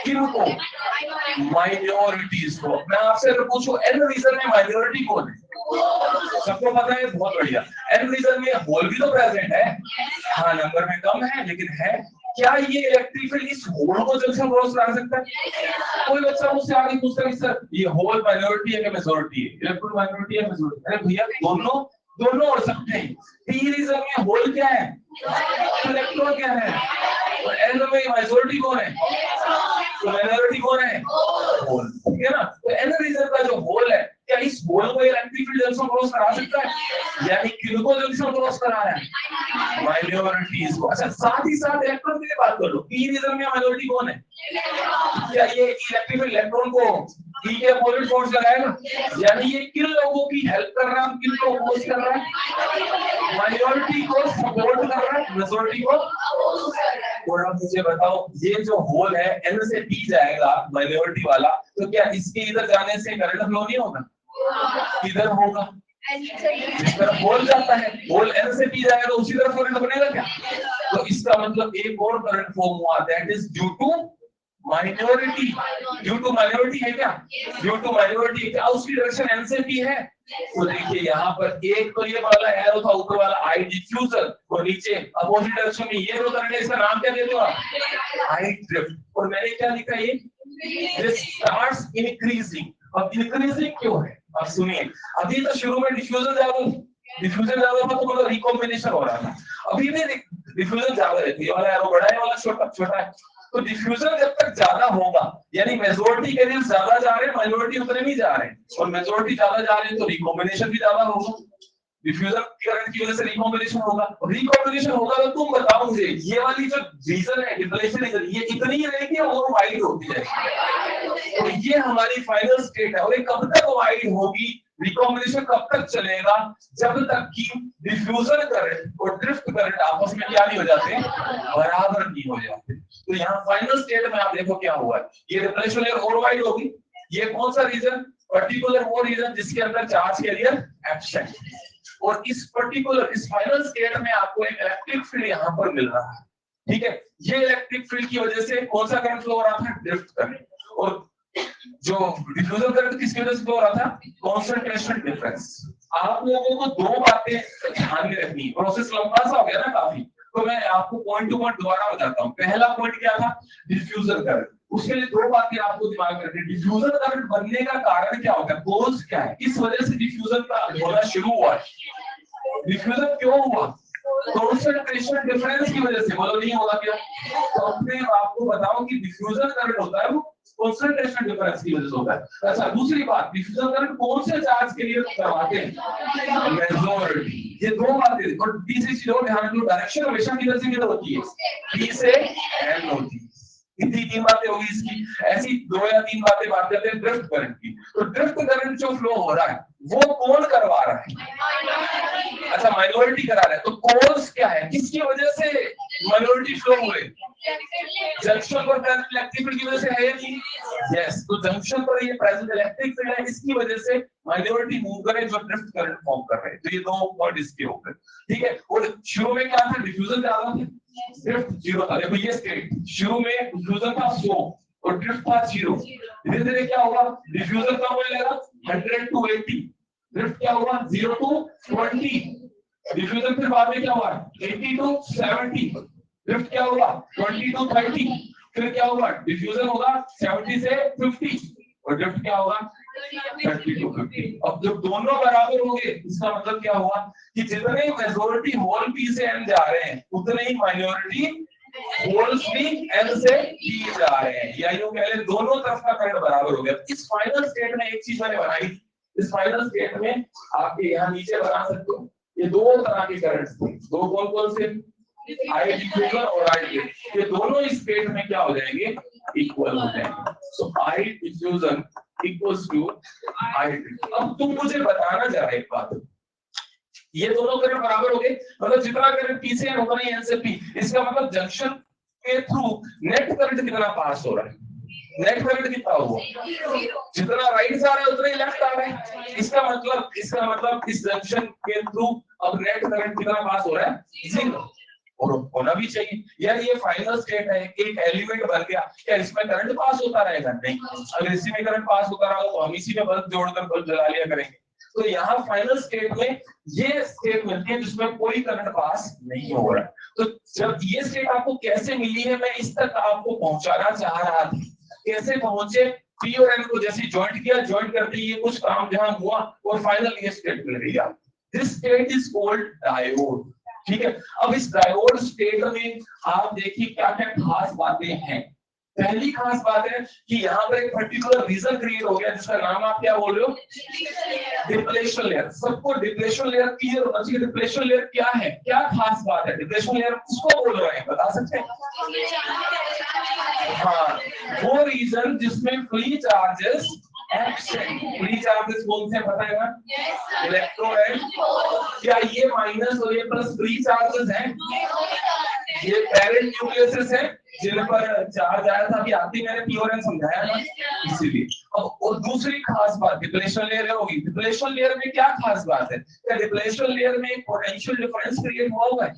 किनको, माइनॉरिटीज को। मैं आपसे अगर पूछूं एन रीजन में माइनॉरिटी कौन है, सबको पता है, बहुत बढ़िया। एन रीजन में होल भी तो प्रेजेंट है, हाँ नंबर में कम है लेकिन है। क्या ये इलेक्ट्रिक फील्ड इस होल को जंक्शन क्रॉस करा सकता है, कोई बच्चा मुझसे आगे पूछता है सर ये होल माइनॉरिटी है कि मेजॉरिटी है, इलेक्ट्रॉन माइनॉरिटी है मेजॉरिटी, अरे भैया दोनों दोनों हो सकते हैं। पी रीजन में होल क्या है, इलेक्ट्रॉन क्या है, और एन में मेजॉरिटी कौन है, तो माइनॉरिटी कौन है, होल, ठीक है ना। तो एन रीजन का जो होल है, क्या इस होल को इलेक्ट्रिक फील्ड जंक्शन क्रॉस करा सकता है, यानी किनको जंक्शन क्रॉस करा रहा है, माइनॉरिटीज को। अच्छा, साथ ही साथ इलेक्ट्रॉन की बात कर लो, पी रीजन में माइनॉरिटी कौन है? क्या ये इलेक्ट्रिक इलेक्ट्रॉन को पी के अपोजिट फोर्स लगाएगा? यानी ये किन लोगों की हेल्प कर रहा है, किन को अपोज कर रहा है? माइनॉरिटी को सपोर्ट कर रहा है, मेजॉरिटी को। और आप मुझे बताओ, ये जो होल है एन से पी जाएगा माइनॉरिटी वाला, तो क्या इसके इधर जाने से करंट फ्लो नहीं होगा? किधर होगा? जिस तरफ होल जाता है, होल एन से पी जाएगा तो उसी तरफ करंट बनेगा क्या? तो इसका मतलब एक और करंट फॉर्म हुआ, that is due to minority. Due to minority है क्या? Due to minority. क्या उसकी डायरेक्शन एन से पी है? तो देखिए यहाँ पर एक तो ये वाला एरो था, ऊपर वाला आई डिफ्यूजर, और नीचे अपोजिट डायरेक्शन में ये जो करंट है, इसका नाम क्या देते हो आप? आई ड्रिफ्ट। और मैंने क्या लिखा, ये दिस स्टार्ट्स इंक्रीजिंग। अब इंक्रीजिंग क्यों है? अब सुनिए, अभी तो शुरू में डिफ्यूजन ज्यादा था तो मतलब रिकॉम्बिनेशन हो रहा था। अभी भी डिफ्यूजन ज्यादा रहती है, ये वाला एरो बड़ा है, वाला छोटा है। तो डिफ्यूजन जब तक ज्यादा होगा, यानी मेजॉरिटी के लिए ज्यादा जा रहे हैं, माइनॉरिटी उतने नहीं जा रहे हैं, और मेजॉरिटी ज्यादा जा रहे हैं तो रिकॉम्बिनेशन भी ज्यादा होगा। डिफ्यूजन करंट की वजह से रिकॉम्बिनेशन होगा, और रिकॉम्बिनेशन होगा तो तुम बताओ मुझे, ये वाली जो रीजन है डिप्लेशन रीजन, ये इतनी ही रहेगी और वाइड होती जाएगी। तो ये हमारी फाइनल स्टेट है, और ये कब तक वाइड होगी? रिकॉम्बिनेशन कब तक चलेगा? जब तक कि डिफ्यूजन करंट और ड्रिफ्ट करंट आपस में क्या नहीं हो जाते, बराबर नहीं हो जाते। तो यहाँ फाइनल स्टेट में आप देखो क्या हुआ है, ये रिप्लेशन लेयर और वाइड होगी। ये कौन सा रीजन? पर्टिकुलर वो रीजन जिसके अंदर चार्ज कैरियर एब्सेंट, और इस पर्टिकुलर इस फाइनल स्टेट में आपको एक इलेक्ट्रिक फील्ड यहाँ पर मिल रहा है। ठीक है, ये इलेक्ट्रिक फील्ड की वजह से कौन सा करंट फ्लो हो रहा था? Drift current. और जो डिफ्यूजन करंट किसकी वजह से फ्लो हो रहा था? Concentration difference. आप लोगों को दो बातें ध्यान में रखनी, प्रोसेस लंबा सा हो गया ना काफी, तो मैं आपको पॉइंट टू पॉइंट दोबारा बताता हूँ। पहला पॉइंट क्या था? Diffusion current. उसके लिए दो बातें आपको दिमाग में रखनी। डिफ्यूजन करंट बनने का कारण क्या होता है, कॉज क्या है, किस वजह से डिफ्यूजन का होना शुरू हुआ? डिफ्यूजन क्यों हुआ? कॉन्सेंट्रेशन डिफरेंस की वजह से। बोलो नहीं होगा क्या? तो अपने आपको बताओ कि डिफ्यूजन करंट होता है वो कॉन्सेंट्रेशन डिफरेंस की वजह से होता है। अच्छा, दूसरी बात, डिफ्यूजन करंट कौन से चार्ज के लिए करवाते हैं? मेजॉरिटी। ये दो बातें, और तीसरी चीज और ध्यान रखो, डायरेक्शन हमेशा किधर से किधर होती है? पी से एन होती है। इतनी तीन बातें होगी इसकी। ऐसी दो या तीन बातें बात करते हैं ड्रिफ्ट करंट की। तो ड्रिफ्ट करंट जो फ्लो हो रहा है वो कौन करवा रहा है? अच्छा, माइनॉरिटी करा रहा है। तो कॉज क्या है, किसकी वजह से माइनॉरिटी फ्लो हुए? जंक्शन पर प्रेजेंट इलेक्ट्रिक फील्ड की वजह से है या नहीं? यस, तो जंक्शन पर ये प्रेजेंट इलेक्ट्रिक फील्ड है, इसकी वजह से माइनॉरिटी मूव करे, जो ड्रिफ्ट करंट फॉर्म कर रहे हैं। तो ये दो पॉइंट इसके हो गए। ठीक है, और शुरू में क्या था? डिफ्यूजन ज्यादा था, ड्रिफ्ट जीरो था। देखो ये स्टेट, शुरू में डिफ्यूजन था 100 और ड्रिफ्ट था 0। धीरे धीरे क्या होगा? डिफ्यूजन कम होने लगा 100 to 80, ड्रिफ्ट क्या हुआ 0 to 20। डिफ्यूजन फिर बाद में क्या हुआ 80 to 70, ड्रिफ्ट क्या होगा 20 to 30, फिर क्या होगा डिफ्यूजन होगा 70 से 50 और ड्रिफ्ट क्या होगा 30 to 50। अब जब दोनों बराबर होंगे इसका मतलब क्या हुआ कि जितने मेजॉरिटी होल पी से एन जा रहे हैं उतने ही माइनॉरिटी होल्स भी एन से पी जा रहे हैं, या यूं कह लें दोनों तरफ का करंट बराबर हो गया। इस फाइनल स्टेट में एक चीज मैंने बनाई, इस फाइनल स्टेट में आपके यहाँ नीचे बना सकते हो, ये दो तरह के करंट्स थे, दो कौन कौन से? आई डिफ्यूजन और आई ड्रिफ्ट। ये दोनों इस स्टेट में क्या हो जाएंगे? इक्वल हो जाएंगे। So I diffusion equals to I drift. अब तुम मुझे बताना जरा एक बात, ये दोनों करंट बराबर हो गए, मतलब जितना करंट पी से एन उतना ही एन से पी। इसका मतलब जंक्शन के थ्रू नेट करंट कितना पास हो रहा है? नेट करंट कितना हुआ? जितना राइट से आ रहा है उतना ही लेफ्ट आ रहा है। इसका मतलब इस जंक्शन के थ्रू अब नेट करंट कितना पास हो रहा है? 0। और होना भी चाहिए यार, ये फाइनल स्टेट है, एक एलिमेंट बन गया, क्या इसमें करंट पास होता रहेगा? नहीं। अगर इसी में करंट पास होता रहा तो हम इसी में बल्ब जोड़कर बल्ब जला लिया करेंगे। तो यहाँ फाइनल स्टेट में ये स्टेट मिलती है जिसमें कोई करंट पास नहीं हो रहा है। तो जब ये स्टेट आपको कैसे मिली है, मैं इस तक आपको पहुंचाना चाह रहा था। कैसे पहुंचे? पी और एन को जैसे ज्वाइंट किया, ज्वाइंट करते ही कुछ काम जहां हुआ और फाइनल ये स्टेट मिल गई। This state is called diode. ठीक है, अब इस डायोड स्टेट में आप देखिए क्या क्या खास बातें हैं। पहली खास बात है कि यहाँ पर एक पर्टिकुलर रीजन क्रिएट हो गया जिसका नाम आप क्या बोल रहे हो, डिप्लेशन लेयर। सबको डिप्लेशन लेयर क्लियर होना चाहिए। डिप्लेशन लेयर क्या है, क्या खास बात है, डिप्लेशन लेयर किसको बोल रहे हैं बता सकते हैं? हाँ, वो रीजन जिसमें free charges absent. Free charges कौन से पता है ना? इलेक्ट्रॉन है। क्या ये माइनस और ये प्लस फ्री चार्जेस हैं? ये पेरेंट न्यूक्लियस है जिन पर चार्ज आया था। अभी आती मैंने प्योर समझाया ना, इसीलिए। और दूसरी खास बात डिप्लेशन लेयर होगी। डिप्लेशन लेयर में क्या खास बात है? क्या डिप्लेशन लेयर में पोटेंशियल डिफरेंस क्रिएट हुआ है?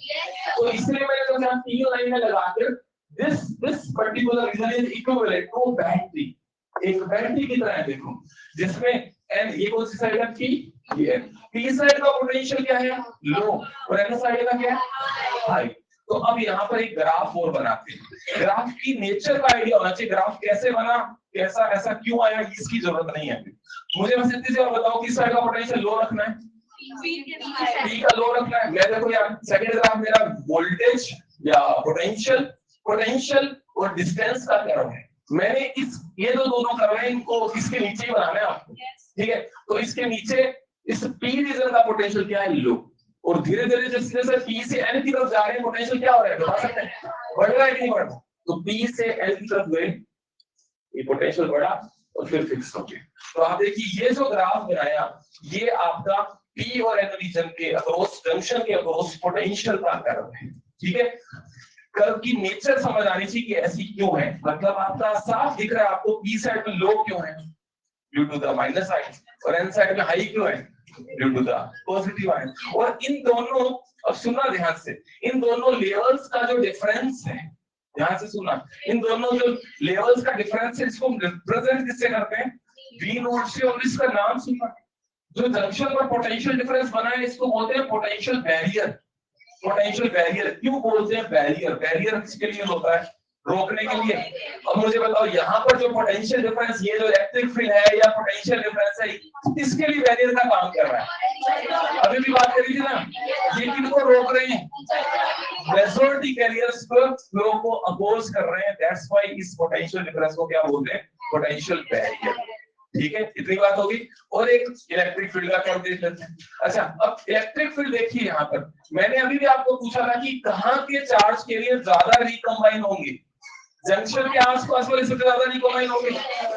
तो इसलिए मैंने तो यहाँ तीन लाइनें लगाकर this particular reason is equivalent to battery. एक बैटरी की तरह है देखो, जिसमें एन, ये कौन सी साइड है? पी। ये पी साइड का पोटेंशियल क्या है? लो। और एन साइड का क्या है? हाई। तो अब यहाँ पर एक ग्राफ और बनाते हैं। ग्राफ की नेचर का आइडिया होना चाहिए। ग्राफ कैसे बना, कैसा, ऐसा क्यों आया, इसकी जरूरत नहीं है मुझे। बस इतनी सी बताओ किस साइड का पोटेंशियल लो रखना है? पी का लो रखना है। मैं देखो यार सेकंड ग्राफ मेरा वोल्टेज या पोटेंशियल और डिस्टेंस का कर्व है। मैंने ये जो दोनों कर्व है इनको इसके नीचे ही बनाना है आपको, ठीक है? तो इसके नीचे इस पी रीजन का पोटेंशियल क्या है? लो। और धीरे धीरे जैसे पी से एन की तरफ जा रहे हैं पोटेंशियल क्या हो रहा है बता सकते हैं? बढ़ रहा है कि नहीं बढ़ रहा? तो पी से एन की तरफ गए, ये पोटेंशियल बढ़ा और फिर फिक्स हो गया। तो आप देखिए ये जो ग्राफ बनाया ये आपका पी और एन रीजन के अक्रॉस, जंक्शन के अक्रॉस पोटेंशियल का कर्व है, ठीक है? कर्व की नेचर समझ आनी चाहिए कि ऐसी क्यों है। मतलब आपका साफ दिख रहा है आपको पी साइड में लो क्यों है? Due to the minus side. और एन साइड में हाई क्यों है? Due to the positive side. और इन दोनों, अब सुनना ध्यान से, इन दोनों लेवल्स का जो डिफरेंस है, ध्यान से सुनना, इन दोनों जो लेवल्स का डिफरेंस है इसको रिप्रेजेंट किससे करते हैं? V नोट से। और इसका नाम सुनना, जो जंक्शन पर पोटेंशियल डिफरेंस बना है इसको बोलते हैं पोटेंशियल बैरियर। पोटेंशियल बैरियर क्यों बोलते हैं बैरियर? बैरियर किसके लिए होता है? रोकने के लिए। अब मुझे बताओ यहाँ पर जो पोटेंशियल डिफरेंस, ये जो इलेक्ट्रिक फील्ड है या पोटेंशियल डिफरेंस है, इसके लिए बैरियर का काम कर रहा है। अभी भी बात करी थी ना, ये किनको रोक रहे हैं? मेजॉरिटी कैरियर्स पर फ्लो को अपोज कर रहे हैं। दैट्स व्हाई इस पोटेंशियल डिफरेंस को क्या बोलते हैं? Potential barrier. ठीक है, इतनी बात होगी। और एक इलेक्ट्रिक फील्ड का कर्व देख लेते हैं। अच्छा, अब इलेक्ट्रिक फील्ड देखिए यहाँ पर मैंने अभी भी आपको पूछा था कि कहाँ के चार्ज कैरियर ज्यादा रिकंबाइन होंगे? जंक्शन के आसपास वाले सबसे ज्यादा रिकंबाइन होंगे।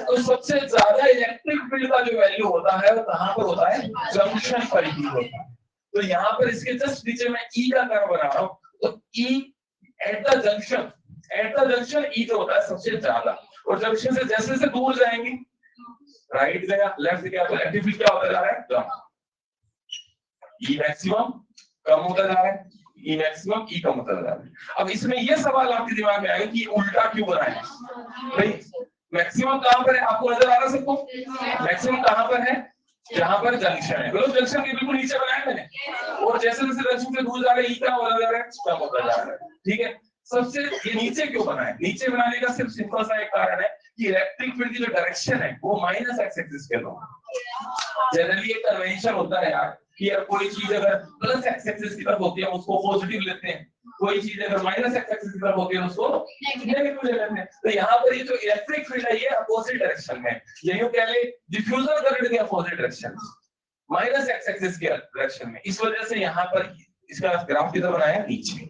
तो सबसे ज्यादा इलेक्ट्रिक फील्ड का जो वैल्यू होता है वो कहाँ पर होता है? जंक्शन पर ही होता है। तो यहाँ पर इसके जस्ट नीचे मैं ई का कर्व बना रहा हूँ। तो ई एट द जंक्शन ई जो होता है सबसे ज्यादा। और जंक्शन से जैसे जैसे दूर जाएंगे, राइट गया, लेफ्ट गया, तो इलेक्ट्रिक फील्ड क्या होता जा रहा है? कम। ई मैक्सिमम कम होता जा रहा है, ई मैक्सिमम ई कम होता जा रहा है। अब इसमें ये सवाल आपके दिमाग में आएगा कि उल्टा क्यों बनाया? भाई मैक्सिमम कहां पर है? आपको नजर आ रहा है सबको? मैक्सिमम कहां पर है? जहां पर जंक्शन है। बोलो जंक्शन के बिल्कुल नीचे बनाया मैंने। और जैसे जैसे जंक्शन से दूर जा रहे हैं ई क्या होता जा रहा है? कम होता जा रहा है। ठीक है, सबसे ये नीचे क्यों बनाया? नीचे बनाने का सिर्फ सिंपल सा एक कारण है कि इलेक्ट्रिक फील्ड की जो डायरेक्शन है वो माइनस एक्स एक्सिस के तरफ। जनरली एक कन्वेंशन होता है यार कि यार कोई चीज अगर प्लस एक्स एक्सिस की तरफ होती है उसको पॉजिटिव लेते हैं, कोई चीज अगर माइनस एक्स एक्सिस की तरफ होती है उसको नेगेटिव ले लेते हैं। तो यहाँ पर ये जो इलेक्ट्रिक फील्ड है ये अपोजिट डायरेक्शन में, यही कह ले डिफ्यूजर करंट के opposite direction, minus x axis के डायरेक्शन में। इस वजह से यहाँ पर इसका ग्राफ किधर बनाया? नीचे।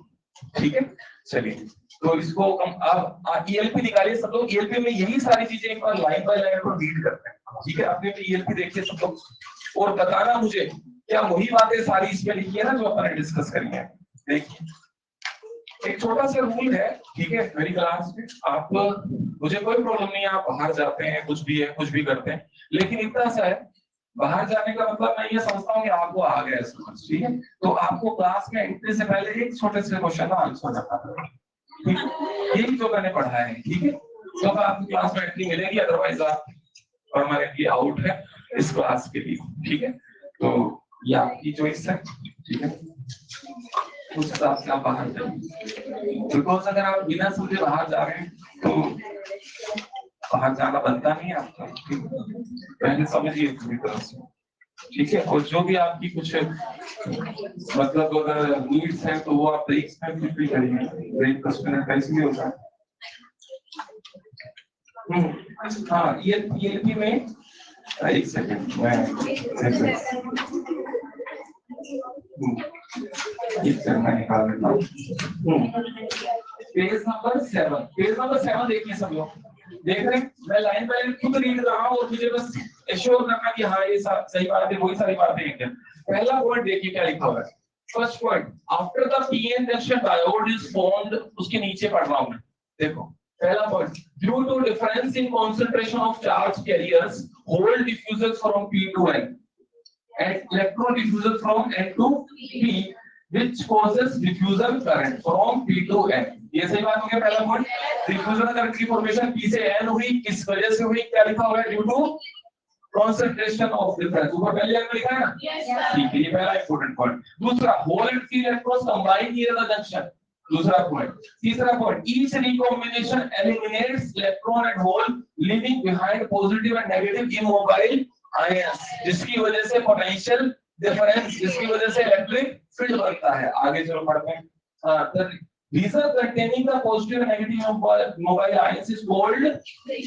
ठीक है, चलिए तो इसको हम अब ईएलपी निकालिए सब लोग। ईएलपी में यही सारी चीजें एक बार लाइन बाय लाइन पर रीड करते हैं। ठीक है, आपने ईएलपी देखिए सब लोग और बताना मुझे क्या वही बातें सारी इसमें लिखी है ना जो अपन डिस्कस करी है। देखिए एक छोटा सा रूल है, ठीक है, मेरी क्लास में आप, मुझे कोई प्रॉब्लम नहीं है आप बाहर जाते हैं कुछ भी है कुछ भी करते हैं, लेकिन इतना सा है बाहर जाने का मतलब मैं ये समझता हूँ कि आपको आ गया समझ। ठीक है, तो आपको क्लास में एंट्री से पहले एक छोटे से क्वेश्चन का आंसर करना है, यही जो मैंने पढ़ा है। ठीक है, तो आपको क्लास में एंट्री मिलेगी, अदरवाइज आप परमानेंटली आउट है इस क्लास के लिए। ठीक है, तो ये आपकी चॉइस है। ठीक है, उस हिसाब से आप बाहर जाइए। बिकॉज अगर आप बिना समझे बाहर जा रहे हैं तो बाहर जाना बनता नहीं है आपका। पहले समझिए पूरी तरह से। ठीक है, और जो भी आपकी कुछ मतलब अगर नीड्स हैं तो वो आप ब्रेक्स में कुछ भी करिए। ब्रेक 10 मिनट का इसलिए होता है। हाँ ये पीएलपी में एक सेकंड मैं निकाल लेता हूँ। पेज नंबर 7 देखिए सब लोग देख रहे हैं। मैं लाइन बाय लाइन खुद रीड कर रहा हूँ और मुझे बस एश्योर करना कि हाँ ये सही बात है, वही सारी बातें हैं। पहला पॉइंट देखिए क्या लिखा हुआ है। First point, after the PN junction diode is formed, उसके नीचे पढ़ रहा हूँ मैं, देखो पहला point, due to difference in concentration of charge carriers hole diffusers from P to N and electron diffuser from N to P which causes diffusion current from P to N। ये सही बात हो गया पहला पॉइंट। डिफ्यूजन करंट की फॉर्मेशन P से N हुई, किस वजह से हुई, क्या लिखा हुआ है, due to concentration of difference, ऊपर पहले लाइन में लिखा है ना, ठीक है, ये पहला इंपॉर्टेंट पॉइंट। दूसरा, hole and free electrons combine near the junction, दूसरा पॉइंट। तीसरा point, each recombination eliminates electron and hole leaving behind positive and negative immobile ions, जिसकी वजह से पोटेंशियल डिफरेंस, जिसकी वजह से इलेक्ट्रिक फील्ड बनता है। आगे चलो पढ़ते हैं। हाँ, region containing the positive and negative mobile ions is called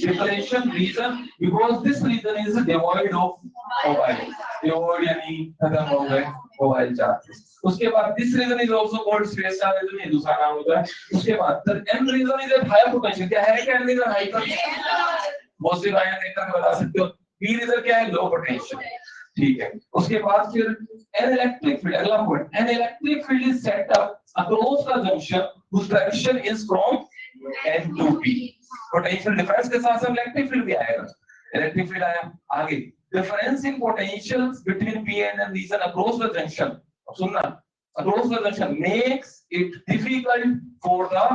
depletion region because this region is devoid of mobile, devoid यानी खत्म हो गए mobile charges। उसके बाद this region is also called space charge region, ये दूसरा नाम होता है। उसके बाद the n region is at higher potential, क्या है क्या n region high potential, positive ion देखकर बता सकते हो। p region क्या है, लो पोटेंशियल, ठीक है। उसके बाद फिर an electric field, अगला point, an electric field is set up across the junction whose direction is from N to P। Potential difference के साथ साथ इलेक्ट्रिक फील्ड भी आएगा, इलेक्ट्रिक फील्ड आया। आगे, difference in potentials between P and N region across the junction, सुनना, across the junction makes it difficult for the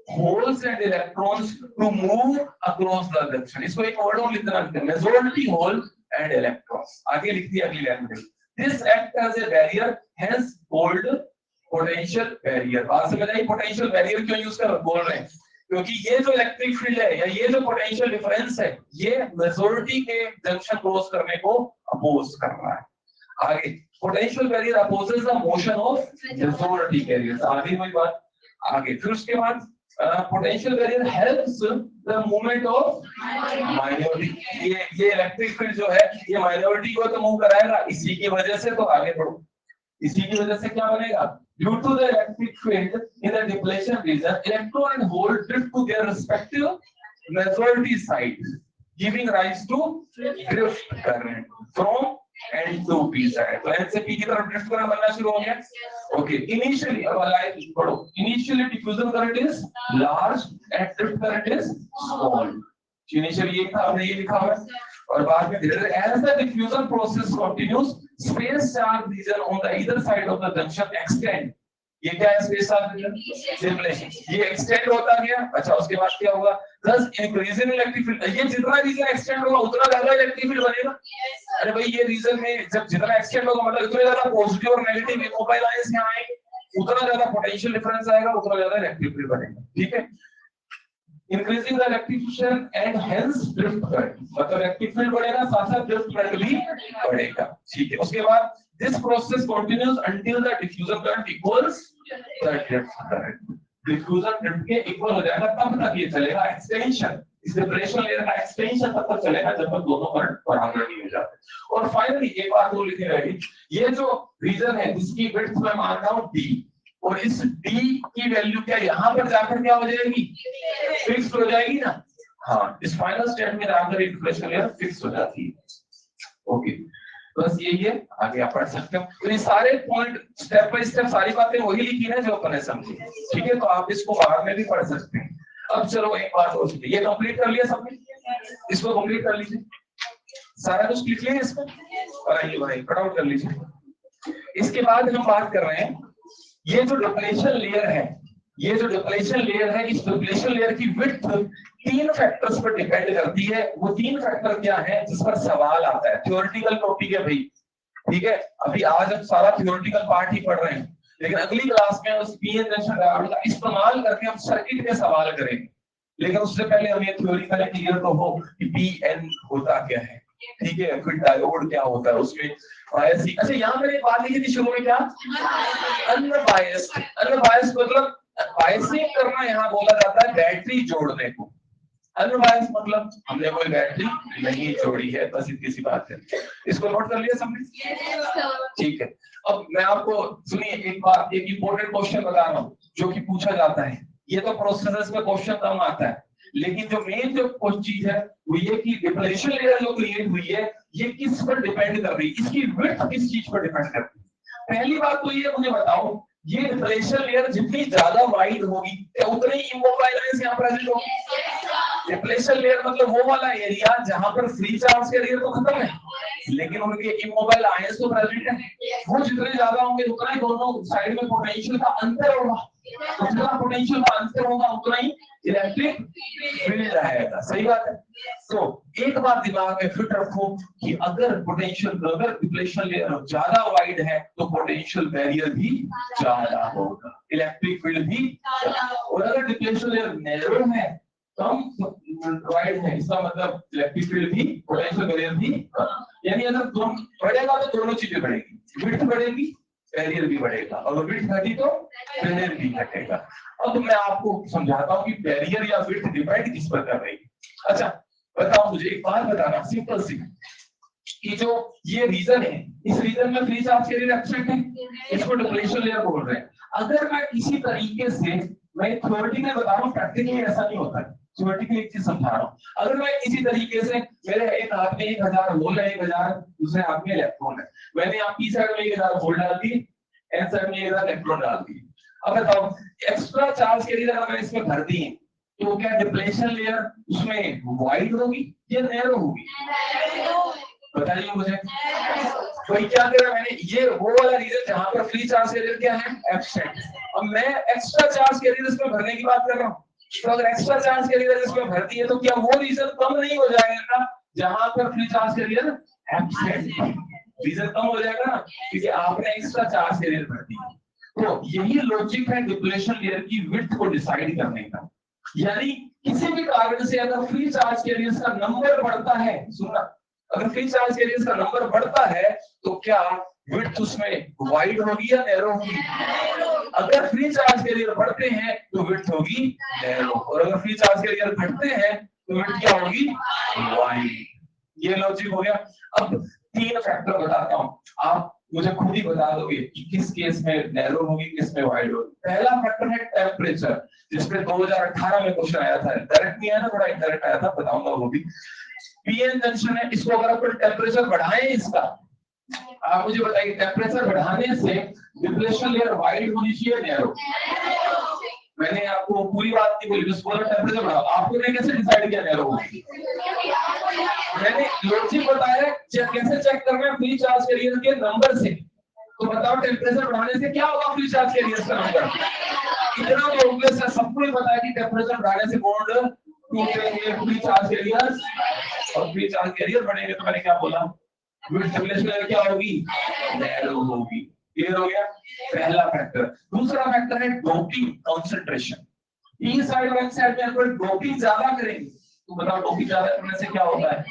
holes and electrons to move across the junction। इसको एक वर्ड और लिखना है, majority hole and electrons। आगे लिख दिया अगली लाइन में, this act as a barrier hence called potential barrier. बात समझ आई, पोटेंशियल बैरियर क्यों यूज कर बोल रहे हैं, क्योंकि ये जो इलेक्ट्रिक फील्ड है या ये जो पोटेंशियल डिफरेंस है, ये मेजॉरिटी के जंक्शन क्रॉस करने को अपोज कर रहा है। आगे, potential barrier opposes the motion of majority carriers, आगे वही बात। आगे फिर उसके बाद potential barrier helps the movement of minority. ये इलेक्ट्रिक फील्ड जो है ये माइनॉरिटी को तो मूव कराएगा, इसी की वजह से तो आगे बढ़ो, इसी की वजह से क्या बनेगा, due to the electric field in the depletion region electron and hole drift to their respective majority sides giving rise to drift current from N to P side। तो N से P की तरफ drift current बनना शुरू हो गया। ओके, इनिशियली अब लाइन पढ़ो, initially diffusion current is large and drift current is small। Initially ये था, आपने ये लिखा हुआ है, और बाद में धीरे-धीरे as the diffusion process continues space charge region on the either side of the junction extend। ये क्या है स्पेस चार्ज रीजन, डिप्लेशन, ये एक्सटेंड होता गया। अच्छा, उसके बाद क्या होगा, thus increase in electric field, ये जितना रीजन एक्सटेंड होगा उतना ज्यादा इलेक्ट्रिक फील्ड बनेगा। अरे भाई ये रीजन में जब जितना एक्सटेंड होगा मतलब उतना ज्यादा पॉजिटिव और नेगेटिव इमोबाइल आयंस यहां आएंगे, उतना ज्यादा पोटेंशियल डिफरेंस आएगा, उतना ज्यादा इलेक्ट्रिक फील्ड बनेगा, ठीक है। increasing the electrification and hence drift current, मतलब इलेक्ट्रिक फील्ड बढ़ेगा साथ साथ drift current भी बढ़ेगा, ठीक है। उसके बाद this process continues until the diffusion current equals the drift current। diffusion drift के इक्वल हो जाएगा तब तक ये चलेगा, एक्सटेंशन, इस डिप्रेशन लेयर का एक्सटेंशन तब तक चलेगा जब तक दोनों करंट बराबर नहीं हो जाते। और फाइनली एक बात और लिखनी रहेगी, ये जो रीजन है जिसकी विड्थ मैं मान रहा हूं d, और इस d की वैल्यू क्या यहाँ पर जाकर क्या हो जाएगी, फिक्स हो जाएगी ना। हाँ, इस फाइनल स्टेट में जाकर डिप्रेशन लेयर फिक्स हो जाती है। ओके, बस यही है, आगे आप पढ़ सकते हो। तो ये सारे पॉइंट स्टेप बाय स्टेप सारी बातें वही लिखी है जो अपन ने समझी, ठीक है। तो आप इसको बाद में भी पढ़ सकते हैं। अब चलो एक बात और सुनिए, ये कंप्लीट कर लिया सबने, इसको कंप्लीट कर लीजिए, सारा कुछ लिख लिया इसमें, और आइए भाई कट आउट कर लीजिए। इसके बाद हम बात कर रहे हैं, ये जो डिप्लेशन लेयर है, ये जो डिप्लेशन लेयर है, इस डिप्लेशन लेयर की विड्थ 3 फैक्टर्स पर डिपेंड करती है। वो 3 फैक्टर क्या है जिस पर सवाल आता है, थ्योरेटिकल टॉपिक है भाई, ठीक है। अभी आज हम सारा थ्योरेटिकल पार्ट ही पढ़ रहे हैं, लेकिन अगली क्लास में उस पीएन जंक्शन डायोड का इस्तेमाल करके हम सर्किट के सवाल करेंगे। लेकिन उससे पहले हम ये थ्योरेटिकल क्लियर तो हो कि पीएन होता क्या है, ठीक है, फिर डायोड क्या होता है, उसमें बायस। अच्छा, यहाँ मैंने एक बात लिखी थी शुरू में, क्या अनबायस्ड मतलब बायसिंग करना यहाँ बोला जाता है बैटरी जोड़ने को। अनबायस्ड मतलब हमने कोई बैटरी नहीं जोड़ी है, बस इतनी सी बात है। इसको नोट कर लिया सबने? ठीक है। अब मैं आपको सुनिए एक बात, एक इंपॉर्टेंट क्वेश्चन बता रहा हूँ जो कि पूछा जाता है। ये तो प्रोसेसर्स में क्वेश्चन कम आता है, लेकिन जो मेन जो चीज है वो ये कि डिप्लेशन लेयर जो क्रिएट हुई है ये किस पर डिपेंड कर रही है, इसकी विड्थ किस चीज पर डिपेंड करती है। पहली बात तो ये मुझे बताओ, ये डिप्लेशन लेयर जितनी ज्यादा वाइड होगी उतने ही इमोबाइल आयंस यहाँ प्रेजेंट होंगे। डिप्लेशन लेयर मतलब वो वाला एरिया जहां पर फ्री चार्ज कैरियर तो खत्म है, लेकिन उनके इमोबाइल आयंस तो प्रेजेंट है। वो जितने ज्यादा होंगे उतना ही दोनों साइड में पोटेंशियल का अंतर होगा, जितना पोटेंशियल का अंतर होगा उतना ही इलेक्ट्रिक फील्ड आएगा। सही बात है। तो एक बात दिमाग में फिट रखो कि अगर डिप्लेशन लेयर ज्यादा वाइड है तो पोटेंशियल बैरियर भी ज्यादा होगा, इलेक्ट्रिक फील्ड भी। और अगर डिप्लेशन लेयर नैरो है, कम वाइड है, इसका मतलब इलेक्ट्रिक फील्ड भी, पोटेंशियल बैरियर भी। यानी अगर दोनों बढ़ेगा तो दोनों चीजें बढ़ेगी, विड्थ बढ़ेगी, बैरियर भी बढ़ेगा, और विड्थ घटी तो बैरियर भी घटेगा। अब मैं आपको समझाता हूँ कि बैरियर या विड्थ डिपेंड किस पर कर रही है। अच्छा बताओ मुझे एक बात बताना सिंपल सी, कि जो ये रीजन है, इस रीजन में फ्री चार्ज कैरियर एब्सेंट है, इसको डिप्लेशन लेयर बोल रहे हैं। अगर मैं किसी तरीके से, मैं थ्योरेटिकली बता रहा हूँ, प्रैक्टिकली ऐसा नहीं होता है, थ्योरेटिकली एक चीज समझा रहा हूँ। अगर मैं किसी तरीके से, मेरे एक हाथ में 1000 होल है, 1000 दूसरे हाथ में इलेक्ट्रॉन है, मैंने आप पी साइड में 1000 होल डाल दी, एन साइड में 1000 इलेक्ट्रॉन डाल दी। अब बताओ एक्स्ट्रा चार्ज कैरियर अगर मैं इसमें भर दी तो क्या डिप्लेशन लेयर उसमें वाइड होगी या नैरो होगी? बताइए मुझे। कोई क्या करा मैंने, ये वो वाला रीजन जहां पर फ्री चार्ज कैरियर क्या है, एब्सेंट। अब मैं एक्स्ट्रा चार्ज कैरियर इसमें भरने की बात कर रहा हूँ, तो अगर एक्स्ट्रा चार्ज कैरियर इसमें भरती है तो क्या वो रीजन कम नहीं हो जाएगा जहां पर free charge carrier absent? Region कम हो जाएगा ना, क्योंकि आपने एक्स्ट्रा चार्ज कैरियर भर दी। तो यही लॉजिक है डिप्लेशन लेयर की विड्थ को डिसाइड करने का। यानी किसी भी कारण से अगर फ्री चार्ज कैरियर्स का नंबर बढ़ता है, सुनना, अगर फ्री चार्ज कैरियर्स का नंबर बढ़ता है तो क्या विड्थ उसमें वाइड होगी या नैरो होगी? अगर फ्री चार्ज कैरियर बढ़ते हैं तो विड्थ होगी नैरो, और अगर फ्री चार्ज कैरियर घटते हैं तो विड्थ क्या होगी, वाइड। ये लॉजिक हो गया। अब 3 फैक्टर बताता हूं, आप मुझे खुद ही बता दोगे कि किस केस में नैरो होगी, किस में वाइड होगी। पहला फैक्टर है टेम्परेचर, जिसपे 2018 में क्वेश्चन आया था, डायरेक्ट नहीं आया था, थोड़ा इनडायरेक्ट आया था, बताऊंगा वो भी। पीएन जंक्शन है, इसको अगर अपन टेम्परेचर बढ़ाएं इसका, आप मुझे बताइए टेम्परेचर बढ़ाने से डिप्लेशन लेयर वाइड होनी चाहिए नैरो? मैंने आपको पूरी बात नहीं बोली, बस बोला टेम्परेचर बढ़ाओ, आपने कैसे डिसाइड किया नैरो होगी? मैंने लॉजिक बताया कैसे चेक करना है फ्री चार्ज कैरियर के नंबर से। तो बताओ टेम्परेचर बढ़ाने से क्या होगा फ्री चार्ज कैरियर का नंबर? इतना तो ऑब्वियस है, सबको ही पता है कि टेम्परेचर बढ़ाने से बॉन्ड टूटेंगे, फ्री चार्ज कैरियर, और फ्री चार्ज कैरियर बढ़ेंगे तो मैंने क्या बोला, डिप्लेशन क्या होगी, नैरो होगी। क्लियर हो गया पहला फैक्टर। दूसरा फैक्टर है डोपिंग कंसंट्रेशन। ई साइड और एन साइड में अगर डोपिंग ज्यादा करेंगे तो बताओ डोपिंग ज्यादा करने से क्या होता है,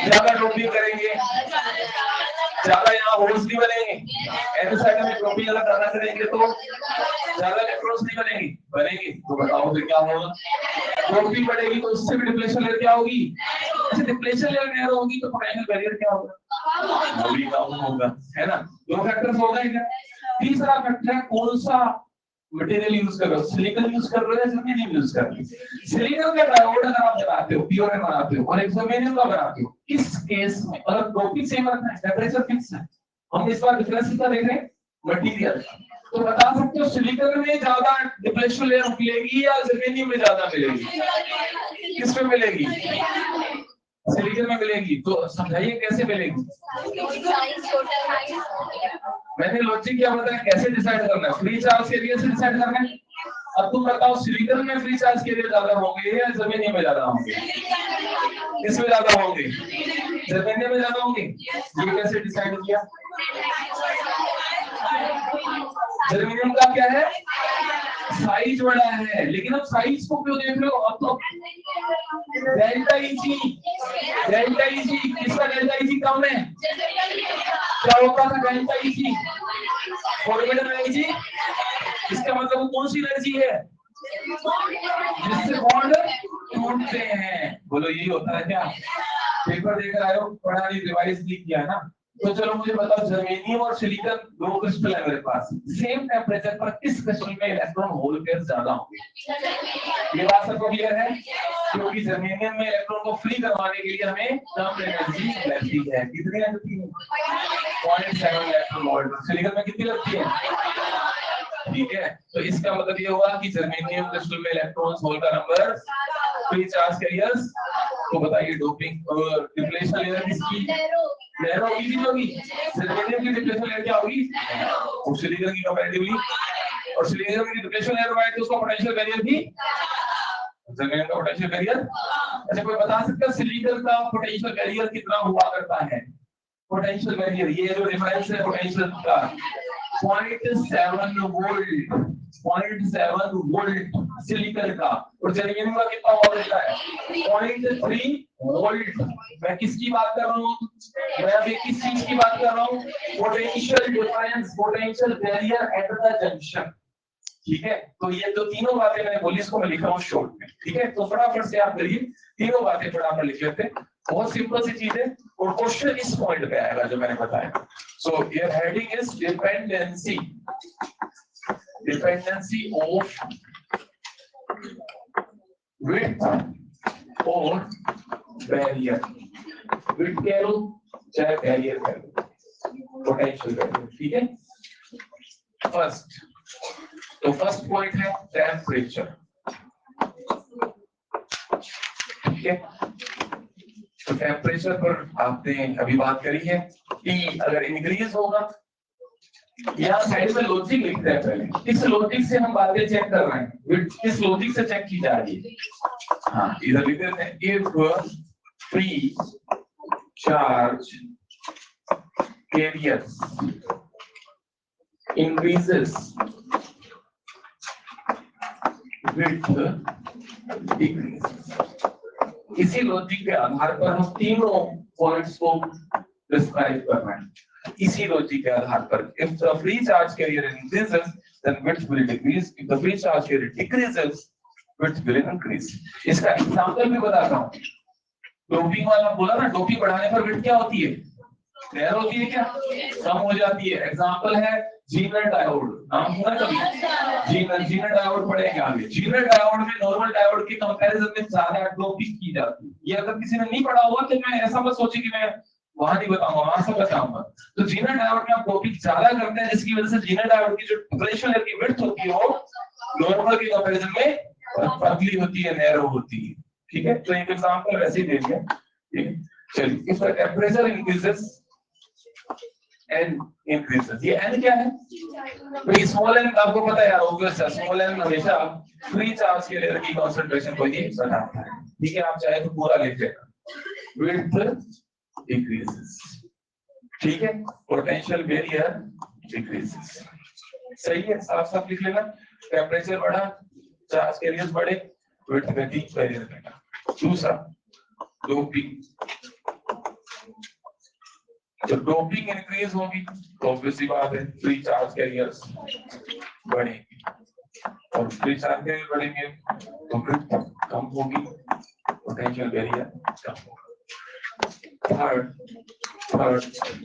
ज्यादा डोपिंग करेंगे ज्यादा यहाँ होल्स नहीं बनेंगे, एन साइड में डोपिंग अगर ज्यादा करेंगे तो ज्यादा इलेक्ट्रॉन्स नहीं बनेंगे, तो बताओ फिर क्या होगा, डोपिंग बढ़ेगी तो उससे भी डिप्लेशन लेयर क्या होगी, अच्छा डिप्लेशन लेयर नैरो होगी तो पोटेंशियल बैरियर क्या होगा, वो भी कम होगा, है ना। 2 फैक्टर्स हो गए क्या। तीसरा फैक्टर है कौन सा मटेरियल यूज कर रहे हो, सिलिकॉन यूज कर रहे हो या जर्मेनियम यूज कर रहे हो। सिलिकॉन का डायोड अगर आप बनाते हो, प्योर में बनाते हो, और एक जर्मेनियम का बनाते हो, इस केस में अगर डोपिंग सेम रखना है, टेंपरेचर फिक्स है, हम इस बार डिफरेंस कितना देख रहे हैं, मटेरियल। तो बता सकते हो सिलिकॉन में ज्यादा डिप्लेशन लेयर मिलेगी या जर्मेनियम में ज्यादा मिलेगी, किस में मिलेगी, सिलिकॉन में मिलेगी। तो समझाइए कैसे मिलेगी, मैंने लॉजिक क्या बताया, कैसे डिसाइड करना है, फ्री चार्ज कैरियर से डिसाइड करना है। अब तुम बताओ सिलिकॉन में फ्री चार्ज कैरियर ज्यादा होंगे या जर्मेनियम में ज्यादा होंगे, किसमें ज्यादा होंगे, जर्मेनियम में ज्यादा होंगे। ये कैसे डिसाइड किया, जर्मेनियम का क्या है, साइज बड़ा है, लेकिन अब साइज को क्यों देख रहे हो, अब तो डेल्टा इजी, किसका डेल्टा इजी कम है, क्या होता था डेल्टा इजी, फॉर्मूला इजी, इसका मतलब कौन सी एनर्जी है जिससे बॉन्ड ढूंढते हैं। बोलो यही होता है क्या? पेपर देकर आए हो, पढ़ा नहीं, रिवाइज नहीं किया ना, तो चलो मुझे बताओ, जर्मेनियम और सिलिकॉन दो क्रिस्टल है मेरे पास, सेम टेम्परेचर पर किस क्रिस्टल में इलेक्ट्रॉन होल पेयर ज्यादा होंगे? ये बात सबको क्लियर है? क्योंकि जर्मेनियम में इलेक्ट्रॉन को फ्री करवाने के लिए हमें कम एनर्जी लगती है। कितनी लगती है? 0.7 इलेक्ट्रॉन वोल्ट। सिलिकॉन में कितनी लगती है? ठीक है, तो इसका मतलब ये हुआ कि जर्मेनियम क्रिस्टल में इलेक्ट्रॉन्स होल का नंबर, फ्री चार्ज कैरियर्स। तो बताइए डोपिंग और डिप्लेशन लेयर किसकी? नैरो होगी कि होगी? जर्मेनियम की डिप्लेशन लेयर क्या होगी? और सिलिकॉन की कंपैरेटिवली, और सिलिकॉन की डिप्लेशन लेयर वाइड तो उसका पोटेंशियल बैरियर भी, जर्मेनियम का पोटेंशियल बैरियर। अच्छा कोई बता सकता है सिलिकॉन का पोटेंशियल बैरियर कितना हुआ करता है? पोटेंशियल बैरियर ये जो रेफरेंस है पोटेंशियल का 0.7 वोल्ट, 0.7 वोल्ट सिलिकॉन का, और जर्मेनियम का कितना हुआ करता है? 0.3 वोल्ट। मैं किसकी बात कर रहा हूँ? मैं अभी किस चीज की बात कर रहा हूँ? Potential difference, potential barrier at the junction. ठीक है, तो ये जो तीनों बातें मैंने बोली इसको मैं लिख रहा हूँ शॉर्ट में। ठीक है, तो फटाफट से आप करिए, तीनों बातें फटाफट लिख लेते हैं, बहुत सिंपल सी चीज है, और क्वेश्चन इस पॉइंट पे आएगा जो मैंने बताया। So your heading is dependency, dependency of width और बैरियर। विड्थ कह लो चाहे बैरियर कह लो, पोटेंशियल बैरियर। ठीक है, फर्स्ट, तो फर्स्ट पॉइंट है टेम्परेचर। ठीक है, तो टेम्परेचर पर आपने अभी बात करी है कि अगर इंक्रीज होगा, यहाँ साइड में लॉजिक लिखते हैं पहले, इस लॉजिक से हम बातें चेक कर रहे हैं, किस लॉजिक से चेक की जा रही है? हाँ इधर लिख देते हैं, if free charge carriers increases with decreases। इसी लॉजिक के आधार पर हम तीनों पॉइंट्स को डिस्क्राइब कर रहे हैं। इसी लॉजिक के आधार पर if the free charge carrier increases then width will decrease, if the free charge carrier decreases width will increase। इसका एग्जांपल भी बताता हूँ। डोपिंग वाला बोला ना, डोपिंग बढ़ाने पर width क्या होती है? नैरो होती है क्या? कम हो जाती है। एग्जांपल है जीनर डायोड, नाम सुना कभी? जीनर डायोड पढ़ेंगे आगे। जीनर डायोड में नॉर्मल डायोड के कंपैरिजन में ज्यादा डोपिंग की जाती है। ये अगर किसी ने नहीं पढ़ा होगा तो मैं ऐसा मत सोचिए कि मैं वहां नहीं बताऊंगा, वहां से बताऊंगा। तो जीनर डायोड में आप डोपिंग ज्यादा करते हैं, जिसकी वजह से जीनर डायोड की जो डिप्लेशन लेयर की विड्थ होती है वो नॉर्मल के कंपैरिजन में पतली होती है, नैरो होती है। ठीक है, तो एक एग्जांपल वैसे ही दे दिया। ठीक है, चलिए, if the temperature increases n increases, ये n क्या है? भाई स्मॉल n आपको पता है यार, ऑब्वियस है, स्मॉल n हमेशा फ्री चार्ज के लेयर की कंसंट्रेशन को ही बताता है। ठीक है, आप चाहे तो पूरा लिख लेना, विड्थ डिक्रीजेस। ठीक है, पोटेंशियल बैरियर डिक्रीजेस। सही है, साफ साफ लिख लेना। टेम्परेचर बढ़ा, चार्ज कैरियर्स बढ़े, विड्थ घटी, बैरियर घटा। दूसरा डोपिंग, जब डोपिंग इंक्रीज होगी तो ऑब्वियसली बात है फ्री चार्ज कैरियर्स बढ़ेंगे, और फ्री चार्ज कैरियर बढ़ेंगे तो विड्थ कम होगी, पोटेंशियल बैरियर कम होगा। Third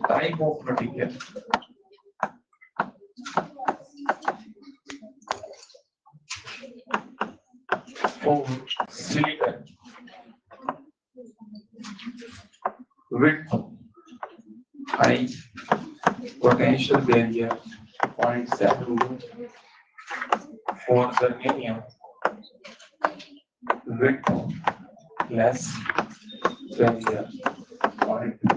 type of material, for silicon width high, potential barrier 0.7 for germanium, width less barrier 0.2।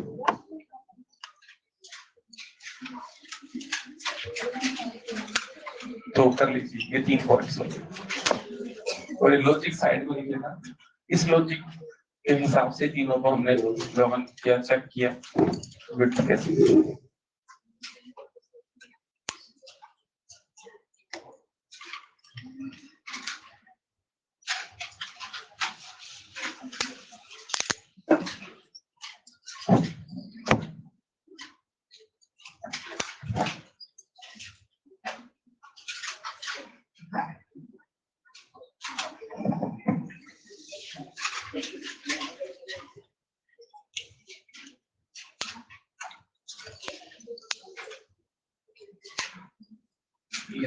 तो कर लीजिए ये तीन पॉइंट्स और लॉजिक साइड में लिख लेना। इस लॉजिक के हिसाब से तीनों को हमने गवर्न किया, चेक किया विड्थ कैसे।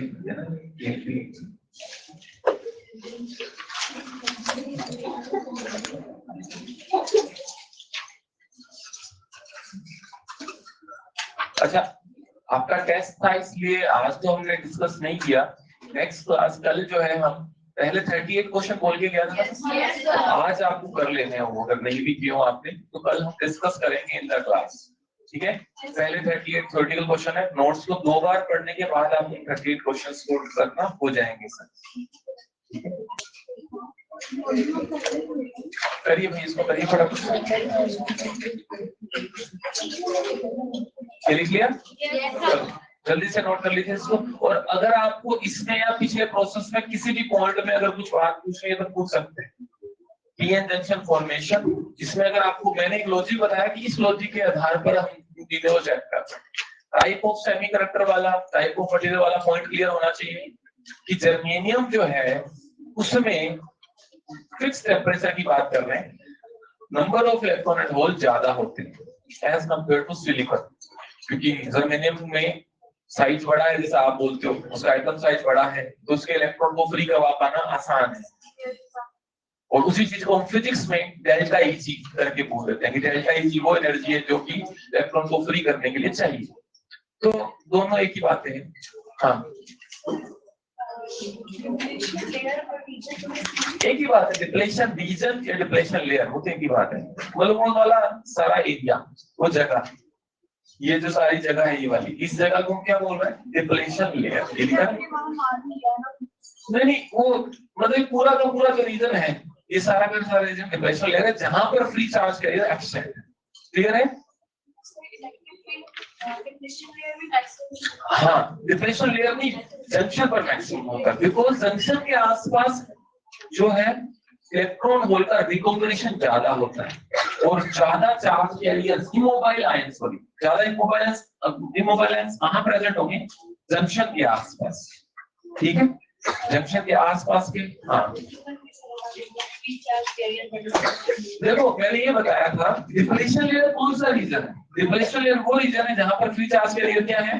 लिख दिया ना Fe। अच्छा, आपका टेस्ट था इसलिए आज तो हमने डिस्कस नहीं किया। नेक्स्ट क्लास कल जो है हम पहले 38 क्वेश्चन बोल के गया था, आज आपको कर लेने हैं वो, अगर नहीं भी किया हो आपने तो कल हम डिस्कस करेंगे इन द क्लास। ठीक है, पहले 38 थ्योरेटिकल क्वेश्चन है, नोट्स को 2 बार पढ़ने के बाद आप 38 क्वेश्चन स्कोर करना हो जाएंगे सर। करिए भाई, इसको करिए फटाफट। लिख लिया? जल्दी से नोट कर लीजिए इसको। और अगर आपको इसमें या पिछले प्रोसेस में किसी भी पॉइंट में अगर कुछ बात पूछनी है तो पूछ सकते हैं। पीएन जंक्शन फॉर्मेशन, इसमें अगर आपको मैंने एक लॉजिक बताया कि इस लॉजिक के आधार पर हम चीजों को चेक करते हैं। टाइप ऑफ सेमीकंडक्टर वाला, टाइप ऑफ मटेरियल वाला पॉइंट क्लियर होना चाहिए कि जर्मेनियम जो है उसमें फिक्स टेम्परेचर की बात कर रहे हैं, number of electron and hole ज्यादा होते हैं एज कंपेयर टू सिलिकॉन, क्योंकि जर्मेनियम में साइज बड़ा है, जैसा आप बोलते हो उसका एटम साइज बड़ा है तो उसके इलेक्ट्रॉन को फ्री करवा पाना आसान है। और उसी चीज को हम फिजिक्स में डेल्टा ईजी करके बोल देते हैं कि डेल्टा ईजी वो एनर्जी है जो कि इलेक्ट्रॉन को फ्री करने के लिए चाहिए। तो दोनों एक ही बातें हैं। हाँ, एक ही बात है, डिप्लेशन रीजन या डिप्लेशन लेयर, वो तो एक ही बात है। मतलब वो वाला सारा एरिया, वो जगह, ये जो सारी जगह है ये वाली, इस जगह को क्या बोल रहे हैं? Depletion layer. नहीं, वो मतलब पूरा का पूरा जो रीजन है, ये सारा का सारा रीजन डिप्लेशन लेयर है, जहां पर फ्री चार्ज कैरियर एब्सेंट है। क्लियर है? हाँ, डिप्लेशन लेयर नहीं, जंक्शन पर मैक्सिमम होता है, बिकॉज जंक्शन के आसपास जो है इलेक्ट्रॉन होल का रिकॉम्बिनेशन ज्यादा होता है और ज्यादा charge carriers, immobile ions, sorry ज्यादा इमोबाइल आयंस कहां प्रेजेंट होंगे? जंक्शन के आसपास। ठीक है, जंक्शन के आसपास के। हाँ देखो, मैंने ये बताया था डिप्लेशन लेयर कौन सा रीजन है? डिप्लेशन लेयर वो रीजन है जहां पर फ्री चार्ज कैरियर क्या है?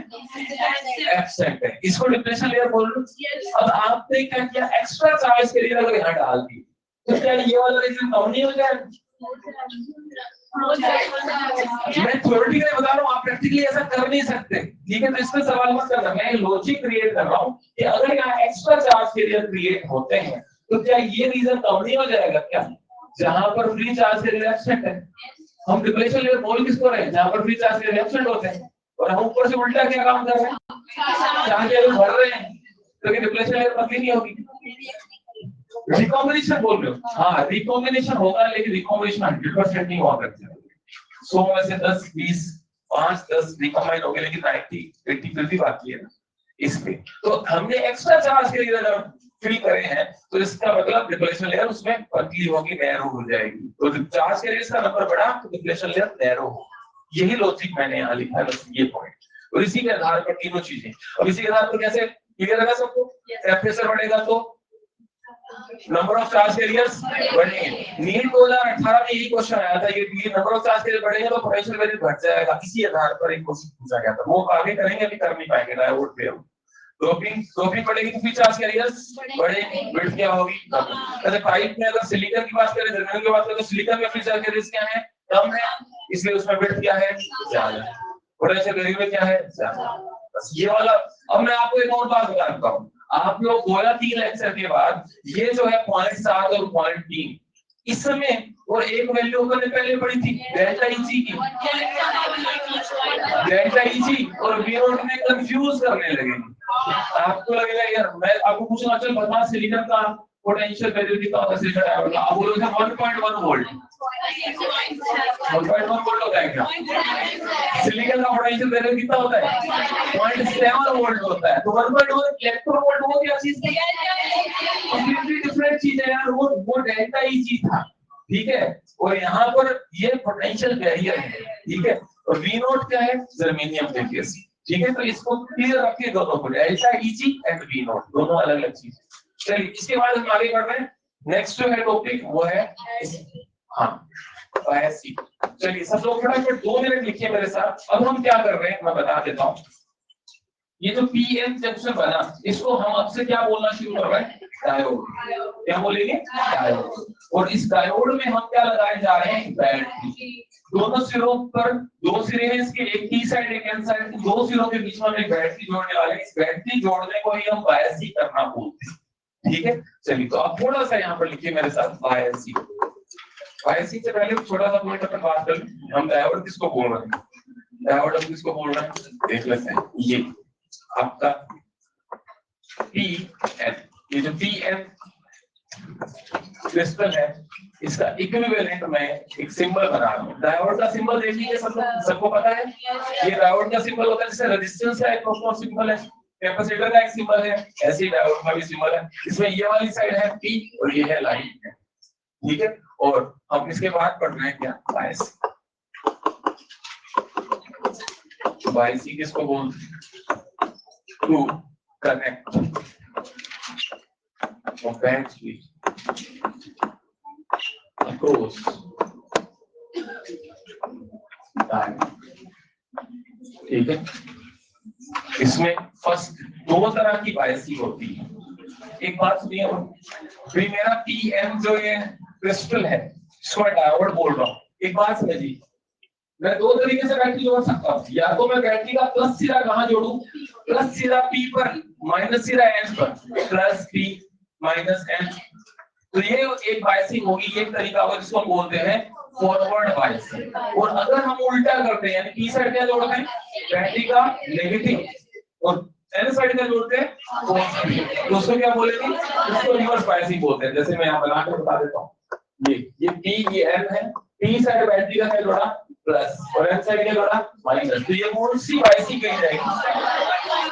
एब्सेंट है, इसको डिप्लेशन लेयर बोल रहे हो। अब आपने क्या किया? एक्स्ट्रा चार्ज कैरियर अगर यहाँ डाल दी तो क्या ये वाला रीजन कम नहीं हो जाएगा? मैं थ्योरेटिकली बता रहा हूँ, आप प्रैक्टिकली ऐसा कर नहीं सकते। ठीक है, तो इसमें सवाल मत करना, मैं लॉजिक क्रिएट कर रहा हूँ कि अगर यहाँ एक्स्ट्रा चार्ज कैरियर क्रिएट होते हैं तो क्या ये रीजन कम नहीं हो जाएगा क्या? जहां पर फ्री चार्ज कैरियर एब्सेंट है। हम डिप्लेशन लेयर बोल किसको रहे हैं? जहां पर फ्री चार्ज कैरियर एब्सेंट होते हैं, और हम ऊपर से उल्टा क्या काम कर रहे हैं? चार्ज कैरियर भर रहे हैं, तो डिप्लेशन लेयर पतली नहीं होगी। रिकॉम्बिनेशन बोल रहे हो? हाँ, रिकॉम्बिनेशन होगा, लेकिन रिकॉम्बिनेशन 100% नहीं हुआ करता। 100 में से 10, 20, 5, 10 रिकॉम्बाइन हो गए, लेकिन 90, 80 फिर भी बाकी है ना इसमें। तो हमने एक्स्ट्रा चार्ज के लिए अगर फिल करे हैं तो इसका मतलब डिप्लेशन लेयर उसमें पतली होगी, नैरो हो जाएगी। तो चार्ज के लिए इसका नंबर बढ़ा तो डिप्लेशन लेयर नैरो हो। यही लॉजिक मैंने यहाँ लिखा है, बस ये पॉइंट। और इसी के आधार पर तीनों चीजें, अब इसी के आधार पर कैसे क्लियर है सबको? टेम्परेचर बढ़ेगा तो नंबर ऑफ चार्ज कैरियर्स बढ़ेंगे। नीट 2018 में यही क्वेश्चन आया था, ये नंबर ऑफ चार्ज कैरियर बढ़ेगा तो पोटेंशियल वैल्यू घट जाएगा। इसी आधार पर एक क्वेश्चन पूछा गया था, वो आगे करेंगे, अभी कर नहीं पाएंगे डायोड पे। डोपिंग बढ़ेगी तो फिर चार्ज कैरियर्स बढ़ेगी, विड्थ क्या होगी? जैसे पाइप में अगर सिलिकॉन की बात करें, जर्मेनियम की बात करें, तो सिलिकॉन में फिर चार्ज कैरियर्स क्या है? कम है, इसलिए उसमें विड्थ क्या है? ज्यादा। पोटेंशियल वैल्यू में क्या है? ज्यादा। बस ये वाला। अब मैं आपको एक और बात बताता हूँ, आप लोग बोला 3 लेक्चर के बाद ये जो है 0.7 और 0.3 इस समय, और एक वैल्यू हमने पहले पढ़ी थी डेल्टा ईजी की, डेल्टा ईजी और वी नॉट में कंफ्यूज करने लगे। आपको लगेगा यार, मैं आपको पूछूंगा चल बता सिलिकॉन का पोटेंशियल वैल्यू कितना होगा सिलिकॉन डायोड का? आप बोलोगे 1.1 वोल्ट। 1.1 वोल्ट होता है क्या? सिलिकॉन का पोटेंशियल वैल्यू कितना होता है? 0.7 वोल्ट होता है। तो 1.1 इलेक्ट्रॉन वोल्ट वो क्या चीज है? कंप्लीटली डिफरेंट चीज है यार, वो डेल्टा ईजी था। ठीक है, और यहाँ पर ये पोटेंशियल कैरियर है। ठीक है, और वी नॉट क्या है? जर्मेनियम के केस। ठीक है, तो इसको क्लियर रखिए दोनों को, delta E G and V naught, दोनों अलग अलग चीज। चलिए, इसके बाद हम आगे बढ़ रहे हैं। नेक्स्ट जो है टॉपिक वो है हाँ ऐसी। चलिए सब लोग फटाफट 2 मिनट लिखिए मेरे साथ। अब हम क्या कर रहे हैं मैं बता देता हूँ। ये जो पी एन जंक्शन बना, इसको हम अब से क्या बोलना शुरू कर रहे हैं? डायोड। क्या बोलेंगे? डायोड। और इस डायोड में हम क्या लगाए जा रहे हैं? बैटरी। दोनों सिरों पर दो सिरे हैं इसके, एक पी साइड एक एन साइड, दो सिरों के बीच में हम एक बैटरी जोड़ने वाले हैं। इस बैटरी जोड़ने को ही हम बायसी करना बोलते हैं। ठीक है, चलिए तो आप थोड़ा सा यहाँ पर लिखिए मेरे साथ बायसी। बायसी से पहले छोटा सा पॉइंट अपन बात कर लें, हम डायोड किसको बोल रहे हैं? डायोड हम किसको बोल रहे हैं? देख लेते हैं। ये आपका पी एन, ये जो पी एन क्रिस्टल है, इसका इक्विवेलेंट मैं एक सिंबल बना रहा हूँ। डायोड का सिंबल देख लीजिए, सबको पता है ये डायोड का सिंबल होता है। जैसे रेजिस्टेंस का एक सिंबल है, कैपेसिटर का एक सिंबल है, ऐसे ही डायोड का भी सिंबल है। इसमें ये वाली साइड है पी और ये है लाइन है। ठीक है, और हम इसके बाद पढ़ रहे हैं क्या? बायसी। बायसी किसको बोलते हैं? To connect battery across diode। ठीक है, इसमें फर्स्ट दो तरह की बायसी होती है। एक बात सुनिए, भाई मेरा पी एम जो ये क्रिस्टल है, इसको मैं डायोड बोल रहा हूँ। एक बात समझिए, मैं दो तरीके से बैटरी जोड़ सकता हूँ। या तो मैं बैटरी का प्लस सिरा कहाँ जोड़ू? प्लस सिरा पी पर, माइनस सिरा एन पर। प्लस पी माइनस एन, तो ये एक बायसिंग होगी। एक तरीका होगा जिसको हम बोलते हैं फॉरवर्ड बायसिंग। और अगर हम उल्टा करते हैं, यानी पी साइड क्या जोड़ते हैं? बैटरी का नेगेटिव, और एन साइड क्या जोड़ते हैं? पॉजिटिव, तो उसको क्या बोलेंगे? उसको रिवर्स बायसिंग बोलते हैं। जैसे मैं यहाँ बना के बता देता हूँ, ये पी ये एन है, पी साइड बैटरी का क्या जोड़ा? प्लस, और एन साइड क्या जोड़ा? माइनस। तो ये कौन सी बायसिंग कही जाएगी?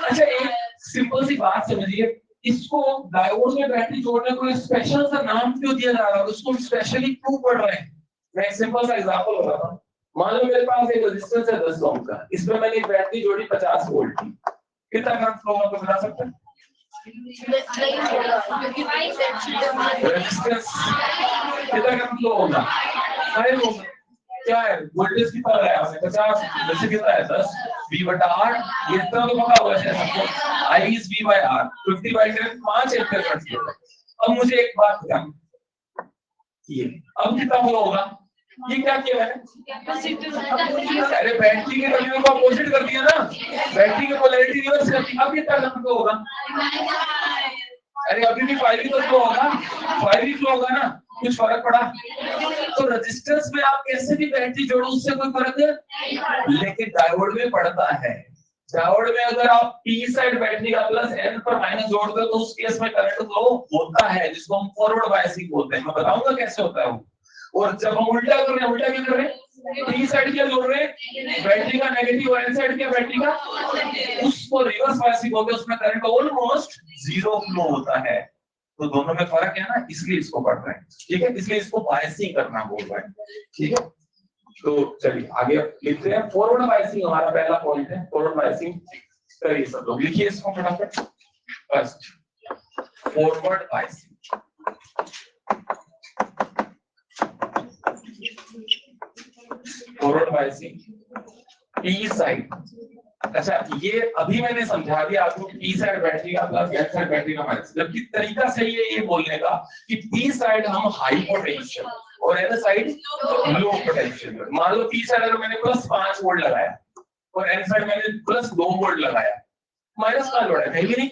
अच्छा, एक सिंपल सी बात समझिए, इसको डायोड में बैटरी जोड़ने को स्पेशल सा नाम क्यों दिया जा रहा है? उसको स्पेशली क्यों पढ़ रहे हैं? मैं एक सिंपल सा एग्जांपल बताता हूं। मान लो मेरे पास एक रेजिस्टेंस है 10 ओम का, इसमें मैंने एक बैटरी जोड़ी 50 वोल्ट की। कितना करंट फ्लो होगा तो बता सकते हैं? रेजिस्टेंस कितना करंट फ्लो होगा? 5 ओम। क्या है वोल्टेज कितना लगाया आपने? 50, वैसे कितना है? 10 V बटा R। ये इतना तो पता होगा शायद सबको, I is V by R। 50 by 10 5 ampere current flow. अब मुझे एक बात बताओ, ये अब कितना फ्लो होगा? ये क्या किया है? अरे बैटरी के टर्मिनल को अपोजिट कर दिया ना, बैटरी की पोलैरिटी रिवर्स कर दी। अब कितना करंट फ्लो होगा? अरे अभी भी 5 ही तो फ्लो होगा, 5 ही फ्लो होगा ना, कुछ फर्क पड़ा? तो रेजिस्टेंस में आप कैसे भी बैटरी जोड़ो, उससे कोई फर्क नहीं, लेकिन डायोड में पड़ता है। डायोड में अगर आप पी साइड बैटरी का प्लस एन पर माइनस जोड़ते हो तो उस केस में करंट फ्लो होता है, जिसको हम फॉरवर्ड बायसिंग बोलते हैं। मैं बताऊंगा कैसे होता है वो। और जब हम उल्टा कर रहे हैं, उल्टा क्या कर रहे हैं? पी साइड क्या जोड़ रहे हैं? बैटरी का नेगेटिव, और एन साइड क्या? बैटरी का, उसको रिवर्स बायसिंग बोलते हैं। उसमें करंट ऑलमोस्ट जीरो फ्लो होता है। तो दोनों में फर्क है ना, इसलिए इसको पढ़ रहे हैं। ठीक है, इसलिए इसको बायसिंग करना बोल रहे हैं। ठीक है, तो चलिए आगे लिखते हैं। फॉरवर्ड बायसिंग हमारा पहला पॉइंट है। फॉरवर्ड बायसिंग करिए सब लोग, लिखिए इसको फटाफट। First, forward biasing. Forward biasing P side. अच्छा, ये अभी मैंने समझा दिया आपको, पी साइड बैटरी का प्लस, एन साइड बैटरी का माइनस। जबकि तरीका सही है ये बोलने का कि पी साइड हम हाई पोटेंशियल और एन साइड लो पोटेंशियल। मान लो पी साइड अगर मैंने प्लस 5 वोल्ट लगाया और एन साइड मैंने प्लस 2 वोल्ट लगाया, माइनस का जोड़ा है नहीं,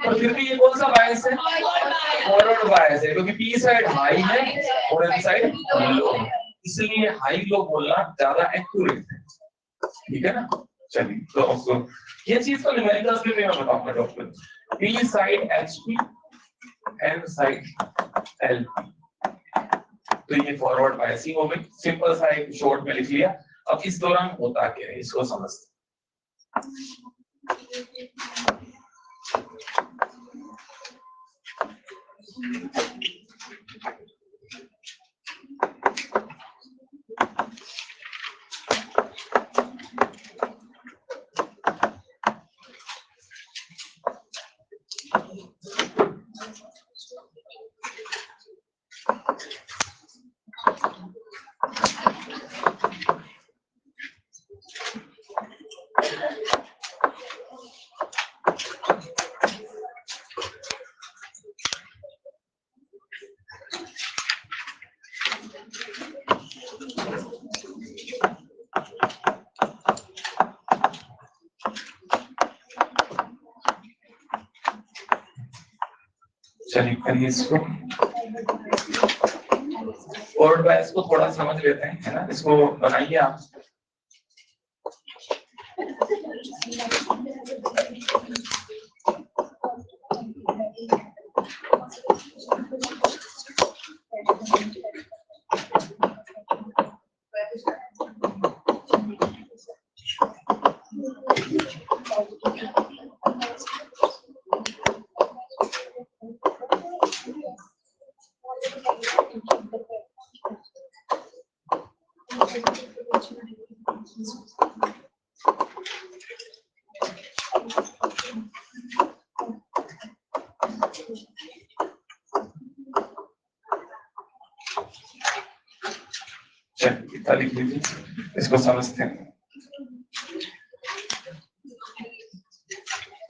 और फिर भी ये कौन सा बायस है? फॉरवर्ड बायस है, क्योंकि पी साइड हाई है और एन साइड लो, इसलिए हाई लो बोलना ज्यादा एक्यूरेट है। ठीक है ना? चलिए, तो ये चीज तो न्यूमेरिकल्स में मैं बताऊंगा doctor. P side HP, N side LP, तो ये फॉरवर्ड बायसिंग हो गई। सिंपल सा एक शॉर्ट में लिख लिया। अब इस दौरान होता क्या है इसको समझते। चलिए करिए इसको। फॉरवर्ड बायस को थोड़ा समझ लेते हैं, है ना, इसको बनाइए आप। लिख लीजिए, इसको समझते हैं।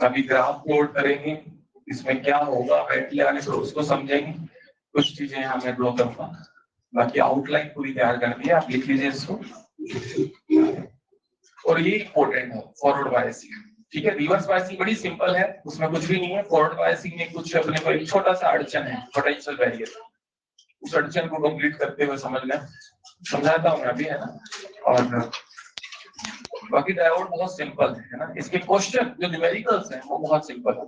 अभी ग्राफ प्लॉट करेंगे, इसमें क्या होगा बैटरी लगाने से उसको समझेंगे। कुछ चीजें यहाँ मैं ड्रॉ करूंगा, बाकी आउटलाइन पूरी तैयार कर दी है, आप लिख लीजिए इसको। और ये इंपॉर्टेंट है फॉरवर्ड बायसिंग, ठीक है। रिवर्स बायसिंग बड़ी सिंपल है, उसमें कुछ भी नहीं है। फॉरवर्ड बायसिंग में कुछ अपने को एक छोटा सा अड़चन है, पोटेंशियल बैरियर। उस अड़चन को कंप्लीट करते हुए समझ लें, समझाता हूँ मैं अभी, है ना। और बाकी डायोड बहुत सिंपल है ना, इसके क्वेश्चन जो न्यूमेरिकल्स हैं वो बहुत सिंपल है।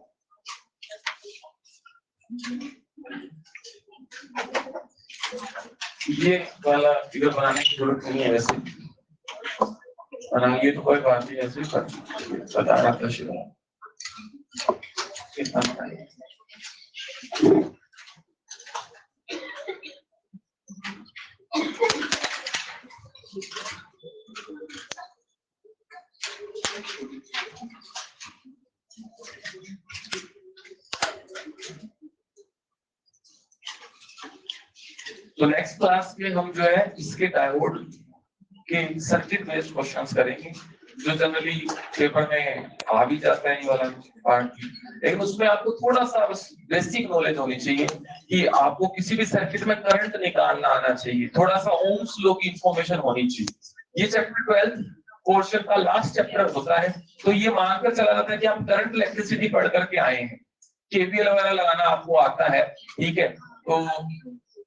ये वाला फिगर बनाने की जरूरत नहीं है वैसे, बनाइए तो कोई बात नहीं, ऐसे बता रहा था शुरू कितना बनाइए। तो नेक्स्ट क्लास में हम जो है इसके डायोड के सर्किट बेस्ड क्वेश्चंस करेंगे, जो जनरली पेपर में आ भी जाता है ये वाला पार्ट, लेकिन उसमें आपको थोड़ा सा बस बेसिक नॉलेज होनी चाहिए कि आपको किसी भी सर्किट में करंट निकालना आना चाहिए, थोड़ा सा ओम्स लॉ की इंफॉर्मेशन होनी चाहिए। ये चैप्टर 12 पोर्शन का लास्ट चैप्टर होता है, तो ये मानकर चला जाता है कि आप करंट इलेक्ट्रिसिटी पढ़ करके आए हैं, केवीएल वगैरह लगाना आपको आता है, ठीक है। तो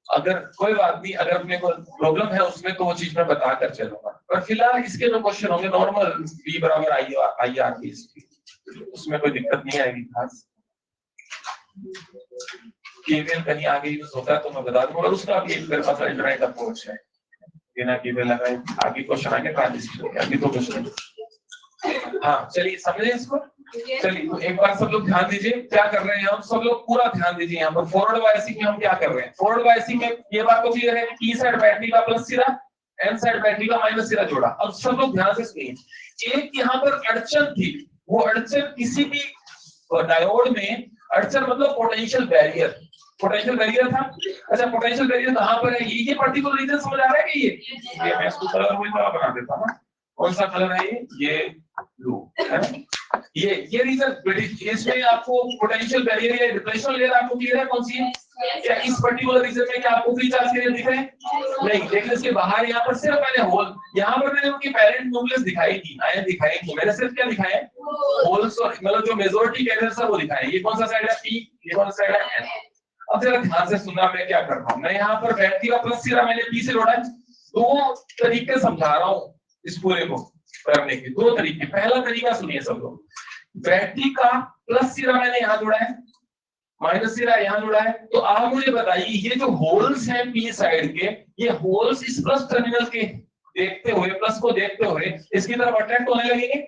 अगर कोई बात नहीं, अगर अपने को प्रॉब्लम है उसमें तो वो चीज मैं बता कर चलूंगा, पर फिलहाल इसके जो क्वेश्चन होंगे नॉर्मल V बराबर आई आर की, उसमें कोई दिक्कत नहीं आएगी खास। केवीएल कहीं आगे यूज होता है तो मैं बता दूंगा, और उसका भी एक मेरे पास अल्टरनेट अप्रोच है, बिना केवीएल लगाए आगे क्वेश्चन आएंगे ट्रांजिस्टर के, अभी तो क्वेश्चन। हाँ चलिए समझे इसको। चलिए तो एक बार सब लोग ध्यान दीजिए क्या कर रहे हैं हम, सब लोग पूरा ध्यान दीजिए यहाँ पर। फॉरवर्ड बायसिंग में हम क्या कर रहे हैं, फॉरवर्ड बायसिंग में ये बात तो क्लियर है कि पी साइड बैटरी का प्लस सिरा, एन साइड बैटरी का माइनस सिरा जोड़ा। अब सब लोग ध्यान से सुनिए, एक यहाँ पर अड़चन थी, वो अड़चन किसी भी डायोड में, अड़चन मतलब पोटेंशियल बैरियर, पोटेंशियल बैरियर था। अच्छा पोटेंशियल बैरियर कहाँ पर है, ये पर्टिकुलर रीजन समझ आ रहा है कि ये मैं इसको कलर वही बना देता हूँ, कौन सा कलर है ये ब्लू है ना। ये रीजन, इसमें आपको पोटेंशियल बैरियर या डिप्रेशन लेयर आपको क्लियर है कौन सी है, या इस पर्टिकुलर रीजन में क्या आपको फ्री चार्ज कैरियर दिख रहे हैं, नहीं। लेकिन इसके बाहर यहाँ पर सिर्फ मैंने होल, यहाँ पर मैंने उनकी पेरेंट न्यूक्लियस दिखाई थी, आयन दिखाई थी, मैंने सिर्फ क्या दिखाया है, होल्स, और मतलब जो मेजॉरिटी कैरियर है वो दिखाया है। ये कौन सा साइड है पी, ये कौन सा साइड है एन। अब जरा ध्यान से सुनना मैं क्या कर रहा हूँ, मैं यहाँ पर बैटरी का प्लस सिरा मैंने पी से जोड़ा है, दो तरीके समझा रहा हूँ इस पूरे को करने के, दो तरीके। पहला तरीका सुनिए सब लोग, बैटरी का प्लस सिरा मैंने यहाँ जोड़ा है, माइनस सिरा यहाँ जुड़ा है, तो आप मुझे बताइए ये जो होल्स हैं पी साइड के, ये होल्स इस प्लस टर्मिनल के देखते हुए, प्लस को देखते हुए इसकी तरफ अट्रैक्ट होने लगेंगे,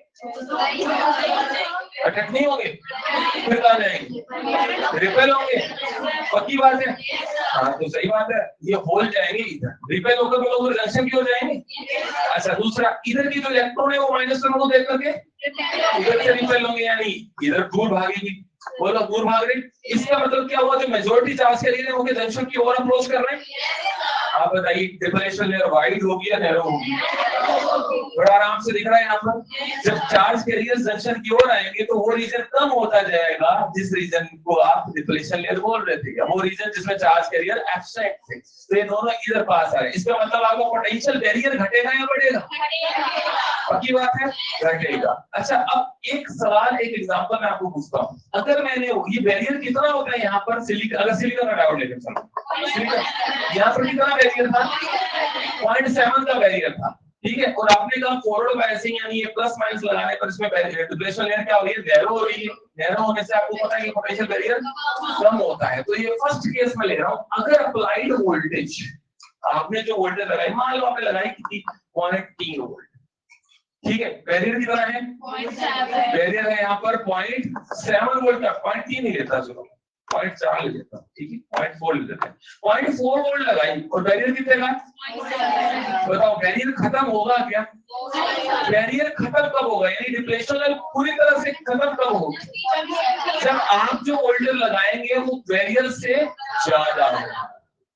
अट्रैक्ट नहीं होंगे, फिर कहाँ जाएंगे, रिपेल होंगे, पक्की बात है। हाँ तो सही बात है, ये होल जाएंगे इधर, रिपेल होकर वो लोग जंक्शन की हो जाएंगे। अच्छा दूसरा, इधर की जो इलेक्ट्रॉन है वो माइनस टर्मिनल को देख करके इधर से रिपेल होंगे, यानी इधर दूर भागेगी, वो लोग दूर भाग रहे। इसका मतलब क्या हुआ, जो मेजॉरिटी चार्ज के लिए होंगे जंक्शन की ओर अप्रोच कर रहे हैं। आप बताइए डिप्रेशन लेयर वाइड होगी या नैरो होगी, बड़ा आराम से दिख रहा है यहाँ पर। जब चार्ज कैरियर जंक्शन की ओर आएंगे तो वो रीजन कम होता जाएगा जिस रीजन को आप डिप्लेशन लेयर बोल रहे थे, वो रीजन जिसमें चार्ज कैरियर एब्सेंट थे। तो ये दोनों इधर पास आ रहे हैं। इसका मतलब आपका पोटेंशियल बैरियर घटेगा या बढ़ेगा? पक्की बात है, घटेगा। अच्छा, अब एक सवाल, एक एग्जांपल मैं आपको पूछता हूँ। अगर मैंने ये बैरियर कितना होता है यहाँ पर सिलिकॉन, अगर सिलिकॉन का डायोड लेते हैं, यहाँ पर कितना बैरियर था? 0.7 का बैरियर था, ठीक है। और आपने कहा फॉरवर्ड बायसिंग यानी ये प्लस माइनस लगाने पर इसमें डिप्लेशन लेयर क्या हो रही है? नैरो हो रही है। नैरो होने से आपको पता है कि पोटेंशियल बैरियर कम होता है। तो ये फर्स्ट केस में ले रहा हूं। अगर अप्लाइड वोल्टेज, आपने जो वोल्टेज लगाई, मान लो आपने लगाई कितनी? 0.3 वोल्ट, ठीक है। बैरियर कितना है? 0.7। बैरियर है यहाँ पर 0.7 वोल्ट का, 0.3 नहीं लेता, चलो 0.4 ले लेता, ठीक है, 0.4 ले लेते हैं। 0.4 वोल्ट लगाई और बैरियर कितने का? बताओ बैरियर खत्म होगा क्या? बैरियर खत्म कब होगा? यानी डिप्लेशन लेयर पूरी तरह से खत्म कब होगी? जब आप जो वोल्टेज लगाएंगे वो बैरियर से ज्यादा होगा,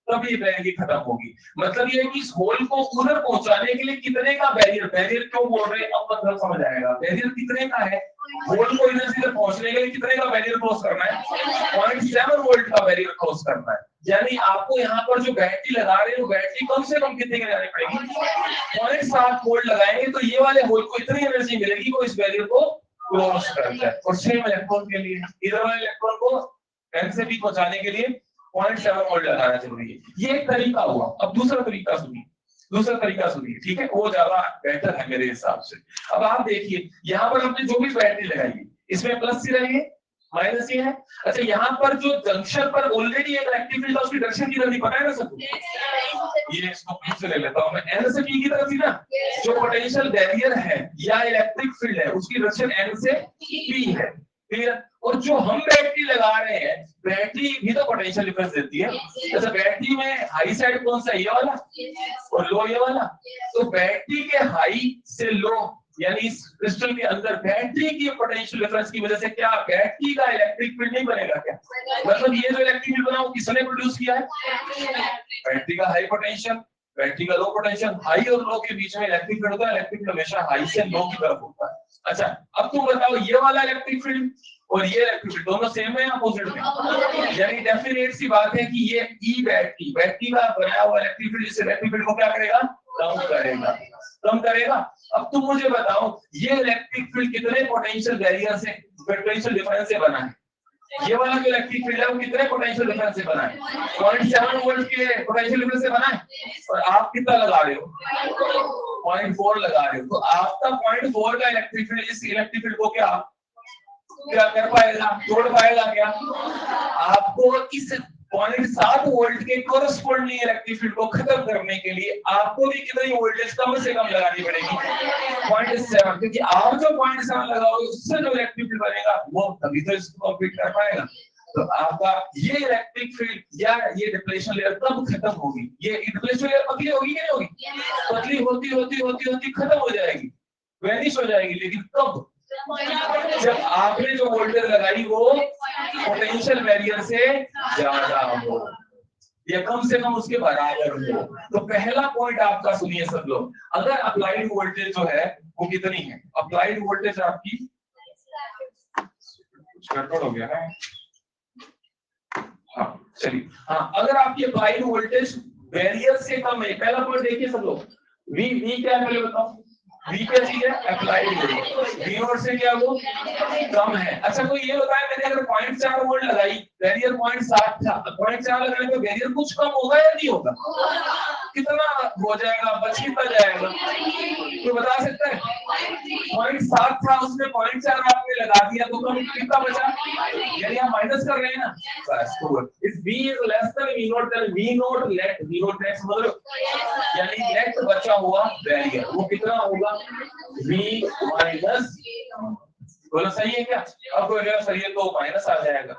तब ये बैरियर खत्म होगी। मतलब ये है कि इस होल को उधर पहुंचाने के लिए कितने का बैरियर, बैरियर क्यों बोल रहे हैं अब मतलब समझ आएगा। बैरियर कितने का है? होल को इधर से इधर पहुंचने के लिए कितने का बैरियर क्रॉस करना है? 0.7 वोल्ट का बैरियर क्रॉस करना है। यानी आपको यहाँ पर जो बैटरी लगा रहे हैं वो बैटरी कम से कम कितने की लगानी पड़ेगी? 0.7 वोल्ट लगाएंगे तो ये वाले होल को इतनी एनर्जी मिलेगी वो इस बैरियर को क्रॉस कर जाए। और सेम इलेक्ट्रॉन के लिए इधर वाले इलेक्ट्रॉन को एन से बी पहुंचाने के लिए 0.7 वोल्ट लगाना जरूरी है। ये एक तरीका हुआ। अब दूसरा तरीका सुनिए, दूसरा तरीका सुनिए, ठीक है, वो ज्यादा बेहतर है मेरे हिसाब से। अब आप देखिए यहाँ पर हमने जो भी बैटरी लगाई है इसमें प्लस ही रहेंगे माइनस ही है। अच्छा, यहाँ पर जो जंक्शन पर ऑलरेडी एक इलेक्ट्रिक फील्ड है उसकी डायरेक्शन की तरफ पता है ना सबको? ये इसको फिर से ले लेता हूँ मैं, एन से पी की तरफ थी ना। जो पोटेंशियल बैरियर है या इलेक्ट्रिक फील्ड है उसकी डायरेक्शन एन से पी है, क्लियर। और जो हम बैटरी लगा रहे हैं, बैटरी भी तो पोटेंशियल डिफरेंस देती है। जैसे बैटरी में हाई साइड कौन सा? ये वाला, और लो ये वाला। तो बैटरी के हाई से लो यानी इस क्रिस्टल के अंदर बैटरी की पोटेंशियल डिफरेंस की वजह से क्या बैटरी का इलेक्ट्रिक फील्ड नहीं बनेगा क्या? मतलब ये जो इलेक्ट्रिक फील्ड बना वो किसने प्रोड्यूस किया है? बैटरी का हाई पोटेंशियल, बैटरी का लो पोटेंशियल। हाई और लो के बीच में इलेक्ट्रिक फील्ड होता है, इलेक्ट्रिक फील्ड हमेशा हाई से लो की तरफ होता है। अच्छा, अब तुम बताओ ये वाला इलेक्ट्रिक फील्ड और ये इलेक्ट्रिक फील्ड दोनों सेम है या अपोजिट में? यानी डेफिनेट सी बात है कि ये ई बैटरी, बैटरी का बनाया हुआ इलेक्ट्रिक फील्ड इस इलेक्ट्रिक फील्ड को क्या करेगा? कम करेगा, कम करेगा। अब तुम मुझे बताओ ये इलेक्ट्रिक फील्ड कितने पोटेंशियल बैरियर से, पोटेंशियल डिफरेंस से बना है? ये वाला जो इलेक्ट्रिक फील्ड है वो कितने पोटेंशियल डिफरेंस से बना है? 0.7 वोल्ट के पोटेंशियल डिफरेंस से बना है। और आप कितना लगा रहे हो? 0.4 लगा रहे हो। तो आपका 0.4 का इलेक्ट्रिक फील्ड इस इलेक्ट्रिक फील्ड को क्या कर पाएगा? तोड़ पाएगा क्या? आपको इस 0.7 वोल्ट के कोरस्पोंडिंग इलेक्ट्रिक फील्ड को खत्म करने के लिए आपको भी कितनी वोल्टेज कम से कम लगानी पड़ेगी? 0.7, क्योंकि आप जो 0.7 लगाओगे उससे जो इलेक्ट्रिक फील्ड बनेगा वो तभी तो इसको कंप्लीट कर पाएगा। तो आपका ये इलेक्ट्रिक फील्ड या ये डिप्लेशन लेयर कब खत्म होगी? ये डिप्लेशन लेयर पतली होगी कि नहीं होगी? पतली होती होती होती होती खत्म हो जाएगी, वैनिश हो जाएगी। लेकिन कब? जब आपने जो वोल्टेज लगाई वो पोटेंशियल बैरियर से ज्यादा हो या कम से कम उसके बराबर हो। तो पहला पॉइंट आपका सुनिए सब लोग, अगर अप्लाइड वोल्टेज जो है वो कितनी है? अप्लाइड वोल्टेज आपकी कुछ गड़बड़ हो गया है। हाँ चलिए, हाँ, अगर आपकी अप्लाइड वोल्टेज बैरियर से कम है, पहला पॉइंट देखिए सब लोग, वी क्या है पहले बताओ? वी क्या चीज है? Applied voltage. वी नोट से क्या वो कम है। अच्छा, कोई ये बताया मैंने अगर 0.4 वोल्ट लगाई, बैरियर 0.7 था, 0.4 लगाने पे बैरियर कुछ कम होगा या नहीं होगा? कितना हो जाएगा? बच कितना जाएगा? कोई बता सकता है? 0.7 था उसमें 0.4 आपने लगा दिया तो कम कितना बचा? यानी आप माइनस कर रहे हैं ना। बस तो if v is less than v naught then v naught let v naught let समझ लो, यानी लेट बचा हुआ बैरियर वो कितना होगा? v माइनस, बोलो सही है क्या? अब अगर सही है तो माइनस आ जाएगा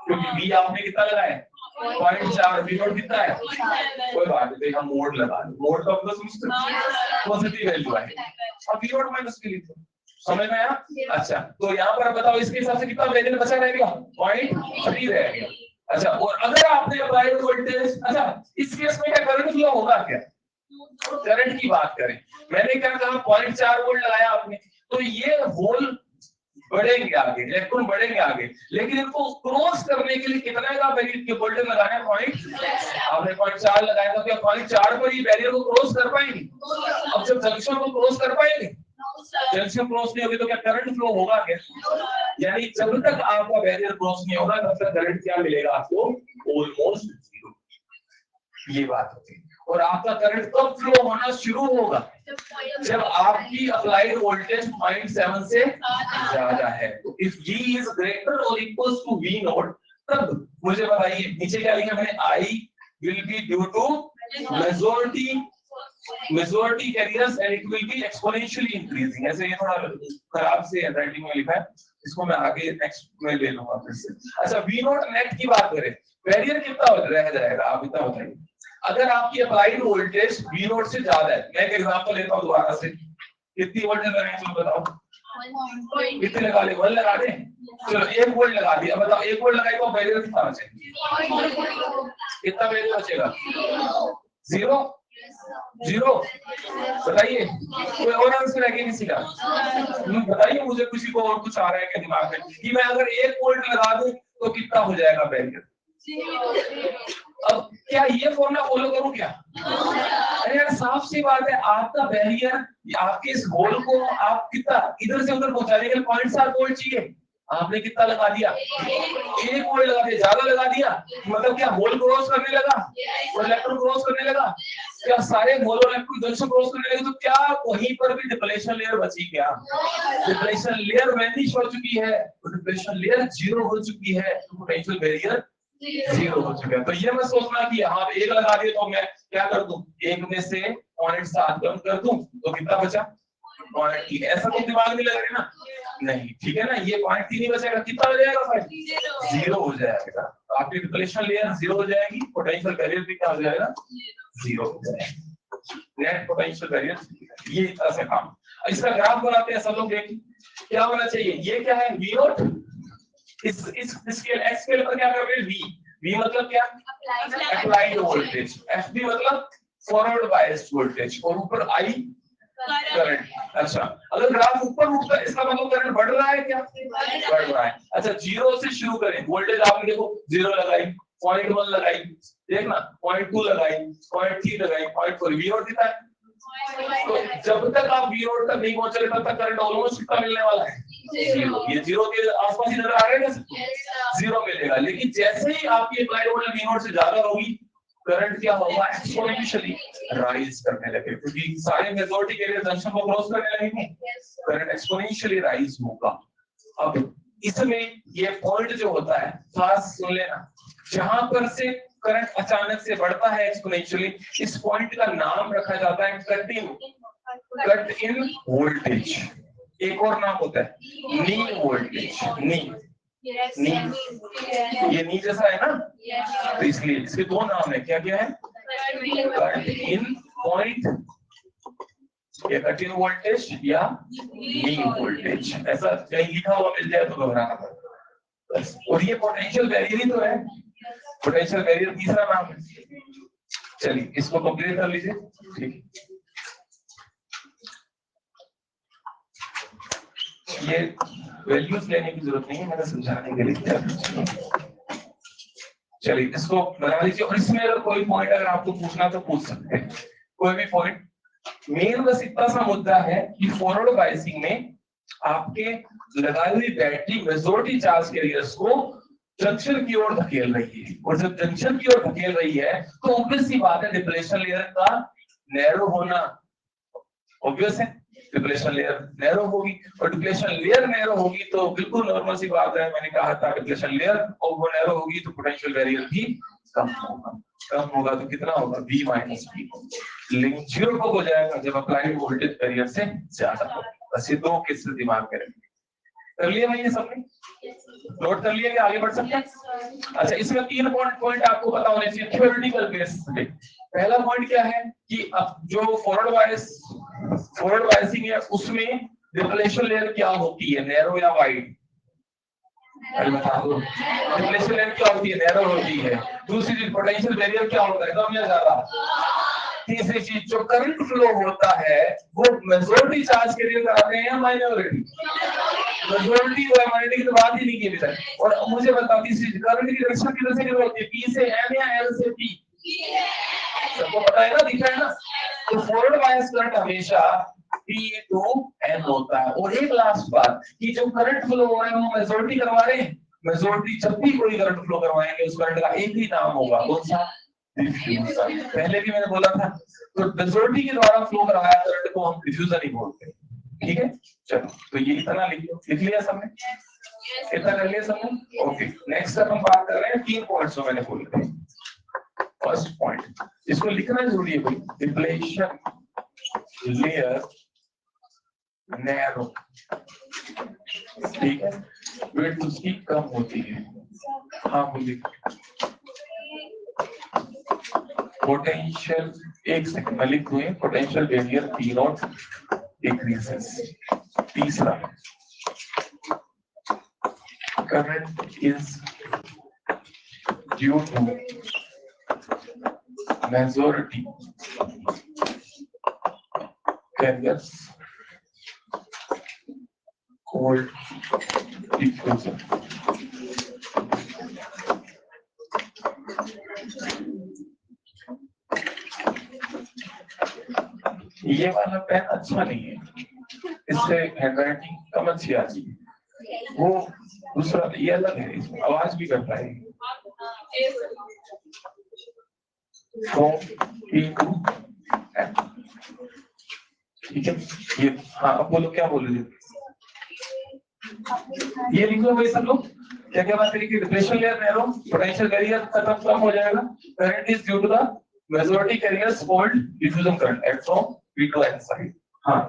क्योंकि v आपने कितना लगाया है? 0.4, v नोट कितना है? कोई बात नहीं, हम मोड लगा लो, मोड का मतलब पॉजिटिव वैल्यू है। अब v नोट माइनस के लिए समझ में आया? अच्छा, तो यहाँ पर बताओ इसके हिसाब से कितना बैरियर बचा रहेगा? 0.3 रहेगा। अच्छा, और अगर आपने अप्लाइड वोल्टेज, अच्छा इस केस में क्या करंट फ्लो होगा क्या? करंट की बात करें, मैंने क्या कहा 0.4 वोल्ट लगाया आपने, तो ये होल बढ़ेंगे आगे, इलेक्ट्रॉन बढ़ेंगे आगे, लेकिन इनको क्रॉस करने के लिए कितना का बैरियर वोल्टेज लगाना है? आपने 0.4 लगाया था, क्या 0.4 पर ही बैरियर को क्रॉस कर पाएंगे? अब जब जंक्शन को क्रॉस कर पाएंगे, जंक्शन क्रॉस नहीं होगी तो क्या करंट फ्लो होगा क्या? यानी जब तक आपका बैरियर क्रॉस नहीं होगा तब तक करंट क्या मिलेगा आपको? Almost zero. ये बात होती है। और आपका करंट कब फ्लो होना शुरू होगा? जब आपकी अप्लाइड वोल्टेज 0.7 से ज्यादा है। तो इफ V इज ग्रेटर और इक्वल टू V नॉट, तब मुझे बताइए नीचे क्या लिखा मैंने? I will be due to majority carriers and it will be exponentially increasing। ऐसे ये थोड़ा खराब से हैंडराइटिंग में लिखा है, इसको मैं आगे नेक्स्ट में ले लूंगा फिर से। अच्छा, V नॉट नेट की बात करें, बैरियर कितना रह जाएगा आप इतना बताइए। अगर आपकी अप्लाइड वोल्टेज V नॉट से ज्यादा है, मैं एक एग्जांपल लेता हूं दोबारा से, कितनी वोल्टेज लगाएं चलो बताओ? कितने लगा ले? 1 लगा दें, चलो 1 वोल्ट लगा दिया, बताओ 1 वोल्ट लगाए तो बैरियर कितना बचेगा? कितना बैरियर बचेगा? जीरो। बताइए, कोई और आंसर है किसी का? बताइए मुझे, किसी को और कुछ आ रहा है क्या दिमाग में कि मैं अगर 1 वोल्ट लगा दूं तो कितना हो जाएगा बैरियर? अब क्या ये फॉर्मूला फॉलो करूं क्या? अरे यार साफ सी बात है, आपका बैरियर आपके इस होल को आप कितना इधर से उधर पहुंचाने के लिए 0.7 वोल्ट चाहिए, आपने कितना लगा दिया? 1 वोल्ट लगा दिया, ज्यादा लगा दिया, मतलब क्या होल क्रॉस करने लगा और इलेक्ट्रॉन क्रॉस करने लगा? क्या सारे होल और इलेक्ट्रॉन जंक्शन क्रॉस करने लगे तो क्या वहीं पर भी डिप्लेशन लेयर बची? क्या डिप्लेशन लेयर वैनिश हो चुकी है? डिप्लेशन लेयर जीरो हो चुकी है, तो पोटेंशियल बैरियर जीरो हो चुका है। तो ये मत सोचना कि हाँ 1 लगा दिए तो मैं क्या कर दूं, 1 में से 0.7 कम कर दूं तो कितना बचा? 0.3। ऐसा तो दिमाग नहीं लग रहा ना? नहीं, ठीक है ना? ये 0.3 ही बचेगा, कितना हो जाएगा फिर? जीरो हो जाएगा। तो आपकी डिप्लेशन लेयर जीरो हो जाएगी, पोटेंशियल बैरियर भी क्या हो जाएगा? जीरो हो जाएगा। नेट पोटेंशियल बैरियर ये तरह से काम। इसका ग्राफ बनाते हैं सब लोग, देखिए क्या होना चाहिए। ये क्या है? V नॉट, इस स्केल एक्स स्केल पर क्या कर रहे हैं? V मतलब क्या? अप्लाइड वोल्टेज, FB मतलब फॉरवर्ड बायस्ड वोल्टेज, और ऊपर I करंट। अच्छा, अगर ग्राफ ऊपर उठता है इसका मतलब करंट बढ़ रहा है क्या? बढ़ रहा है। अच्छा, जीरो से शुरू करें, वोल्टेज आपने देखो 0 लगाई, 0.1 लगाई, देखना 0.2 लगाई, 0.3 लगाई, 0.4, V नॉट कितना है? तो जब तक आप V नॉट तक नहीं पहुंचे तब तक करंट ऑलमोस्ट कितना मिलने वाला है? जीरो। ये जीरो के आसपास ही नजर आ रहे हैं ना, जीरो मिलेगा। लेकिन जैसे ही आपकी अप्लाइड वोल्टेज V नॉट से ज्यादा होगी, करंट क्या होगा? एक्सपोनेंशियली राइज करने लगे, क्योंकि सारे मेजॉरिटी के लिए जंक्शन को क्रॉस करने लगेंगे, करंट एक्सपोनेंशियली राइज होगा। अब इसमें ये पॉइंट जो होता है, खास सुन लेना, जहां पर से करंट अचानक से बढ़ता है एक्सपोनेंशियली, इस पॉइंट का नाम रखा जाता है कट इन वोल्टेज। एक और नाम होता है नी वोल्टेज। नी ये नी जैसा है ना, तो इसलिए इसके 2 नाम है। क्या क्या है? कट इन पॉइंट, या कट इन वोल्टेज या नी वोल्टेज, ऐसा कहीं लिखा हुआ मिल जाए तो घबराना पड़ता। और ये पोटेंशियल बैरियर ही तो है, पोटेंशियल बैरियर तीसरा नाम है। चलिए इसको कंप्लीट कर लीजिए, ठीक। ये वैल्यूज लेने की जरूरत नहीं है, मैंने समझाने के लिए। चलिए इसको बना लीजिए, और इसमें अगर कोई पॉइंट अगर आपको पूछना तो पूछ सकते हैं, कोई भी पॉइंट। मेन बस इतना सा मुद्दा है कि फॉरवर्ड बायसिंग में आपके लगाई हुई बैटरी मेजॉरिटी चार्ज कैरियर्स को जंक्शन की ओर धकेल रही है, और जब जंक्शन की ओर धकेल रही है तो ऑब्वियस सी बात है डिप्लेशन लेयर का नैरो होना ऑब्वियस है। डिप्लेशन लेयर नैरो होगी, और डिप्लेशन लेयर नैरो होगी तो बिल्कुल नॉर्मल सी बात है, मैंने कहा था डिप्लेशन लेयर और वो नैरो होगी तो पोटेंशियल बैरियर भी कम होगा। कम होगा तो कितना होगा? V minus V। लेकिन जीरो कब हो जाएगा? जब अप्लाइड वोल्टेज बैरियर से ज्यादा हो। बस ये 2 केस दिमाग में रखिए। कर लिया भाई ये सबने? नोट कर लिया कि आगे बढ़ सकते हैं? अच्छा, इसमें 3 पॉइंट आपको पता होने चाहिए थ्योरेटिकल बेस पे। पहला पॉइंट क्या है कि अब जो फॉरवर्ड बायसिंग है उसमें डिप्लेशन लेयर क्या होती है, नैरो या वाइड? अरे बता दो, डिप्लेशन लेयर क्या होती है? नैरो होती है। दूसरी चीज पोटेंशियल बैरियर क्या होता है, कम या ज्यादा? तीसरी चीज, जो करंट फ्लो होता है वो मेजॉरिटी चार्ज कैरियर कराते हैं या माइनॉरिटी? मेजॉरिटी व माइनॉरिटी की तो बात ही नहीं की अभी तक। और मुझे बताओ तीसरी चीज, करंट की डायरेक्शन किधर से किधर होती है? पी से एम या एल से पी? सबको पता है ना, दिख रहा है ना? तो फॉरवर्ड बायस करंट हमेशा P to N होता है। और एक लास्ट बात कि जो करंट फ्लो हो रहा है वो मेजॉरिटी करवा रहे हैं। मेजॉरिटी जब भी कोई करंट फ्लो करवाएंगे उस करंट का एक ही नाम होगा, कौन सा? डिफ्यूजन। पहले भी मैंने बोला था। तो मेजॉरिटी के द्वारा फ्लो करवाया करंट को हम डिफ्यूजन ही बोलते हैं। ठीक है, चलो तो ये इतना लिख लिया सबने? इतना कर लिया सबने? ओके, नेक्स्ट अब हम बात कर रहे हैं 3 पॉइंट्स जो मैंने बोले थे। फर्स्ट पॉइंट, इसको लिखना जरूरी है भाई, डिप्लेशन लेयर नैरो, ठीक है, वेट उसकी कम होती है। हाँ बोलिए। पोटेंशियल, एक सेकंड में लिख दूं, potential barrier P naught decreases. तीसरा, current is due to majority carriers called diffusion. ये वाला पेन अच्छा नहीं है, इससे हैंडराइटिंग कम अच्छी आती है। वो दूसरा ये अलग है, इसमें आवाज भी करता है। ठीक है, ये हाँ अब बोलो क्या बोल रहे थे? ये लिख लो भाई सब लोग, क्या क्या बात करी कि depletion layer narrow, potential barrier खत्म कम हो जाएगा, current is due to the majority carriers called diffusion current at from P to N side. हाँ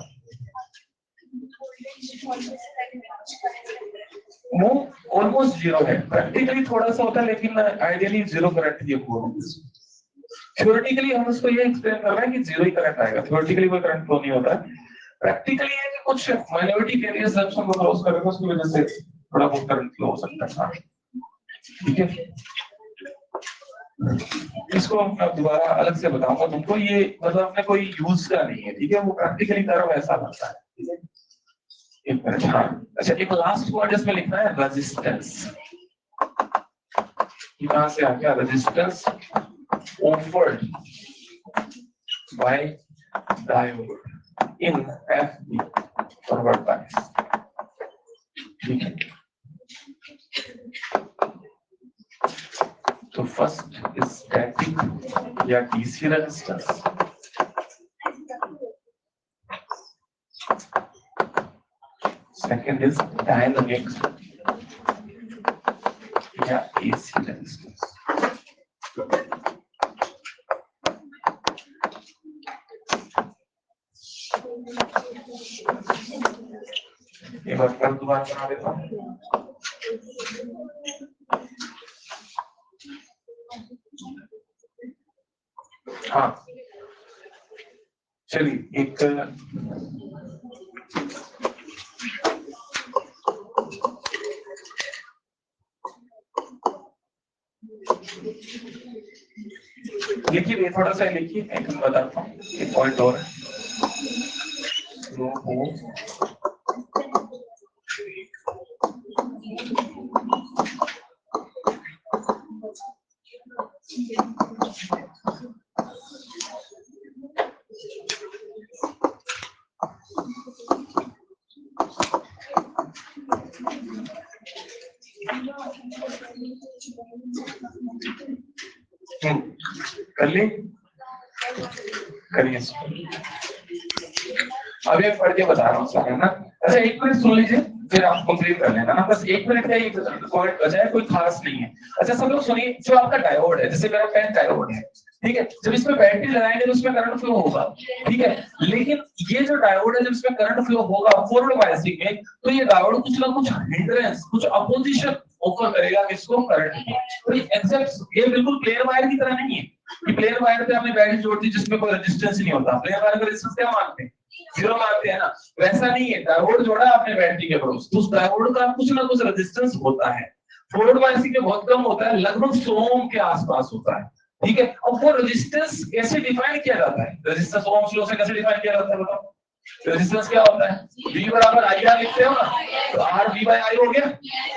वो ऑलमोस्ट जीरो है, प्रैक्टिकली थोड़ा सा होता है लेकिन आइडियली जीरो करंट ये हुआ। थ्योरेटिकली हम उसको ये एक्सप्लेन कर रहे हैं कि जीरो ही करंट आएगा, थ्योरेटिकली कोई करंट फ्लो नहीं होता है। प्रैक्टिकली है कि कुछ माइनॉरिटी कैरियर्स जंक्शन को क्रॉस करेगा उसकी वजह से थोड़ा बहुत करंट फ्लो हो सकता है। ठीक है, इसको मैं दोबारा अलग से बताऊंगा तुमको, ये मतलब अपने कोई यूज का नहीं है। ठीक है, वो प्रैक्टिकली करो ऐसा लगता है। ठीक है, एक मिनट। हाँ अच्छा, एक लास्ट वर्ड इसमें लिखना है, रेजिस्टेंस। कहां से आ गया? Resistance offered by diode in FB forward bias। ठीक है, तो फर्स्ट इज स्टैटिक या DC resistance, second is dynamic या एसी रेजिस्टेंस। एक बार फिर दोबारा बना देता हूँ। हाँ चलिए, एक लिखिए, थोड़ा सा लिखिए, एक बताता हूँ, एक पॉइंट और है। कर ली, करिए। अब एक पढ़ के बता रहा हूँ सारा ना। अच्छा एक मिनट सुन लीजिए, फिर आप कंप्लीट कर लेना ना, बस 1 मिनट का ही पॉइंट बचा है, कोई खास नहीं है। अच्छा सब लोग सुनिए, जो आपका डायोड है, जैसे मेरा पेन डायोड है, ठीक है, जब इसमें बैटरी लगाएंगे तो उसमें करंट फ्लो होगा, ठीक है, लेकिन ये जो डायोड है जब इसमें करंट फ्लो होगा फॉरवर्ड बायसिंग में, तो ये डायोड कुछ ना कुछ हिंड्रेंस, कुछ अपोजिशन ऑफर करेगा किसको? करंट को। तो ये एग्जैक्ट, ये बिल्कुल प्लेन वायर की तरह नहीं है कि प्लेन वायर पे आपने बैटरी जोड़ दी जिसमें कोई रेजिस्टेंस नहीं होता। प्लेन वायर का रेजिस्टेंस क्या मानते हैं? जीरो मानते हैं ना, वैसा नहीं है। डायोड जोड़ा आपने बैटरी के क्रॉस, तो उस डायोड का कुछ ना कुछ रेजिस्टेंस होता है। फॉरवर्ड बायसिंग में बहुत कम होता है, लगभग 100 ओम के आसपास होता है। ठीक है। अब वो रेजिस्टेंस कैसे डिफाइन किया जाता है, रेजिस्टेंस ओम्स लॉ से कैसे डिफाइन किया जाता है बताओ। रेजिस्टेंस क्या होता है, V बराबर IR लिखते हो ना, तो R V by I हो गया।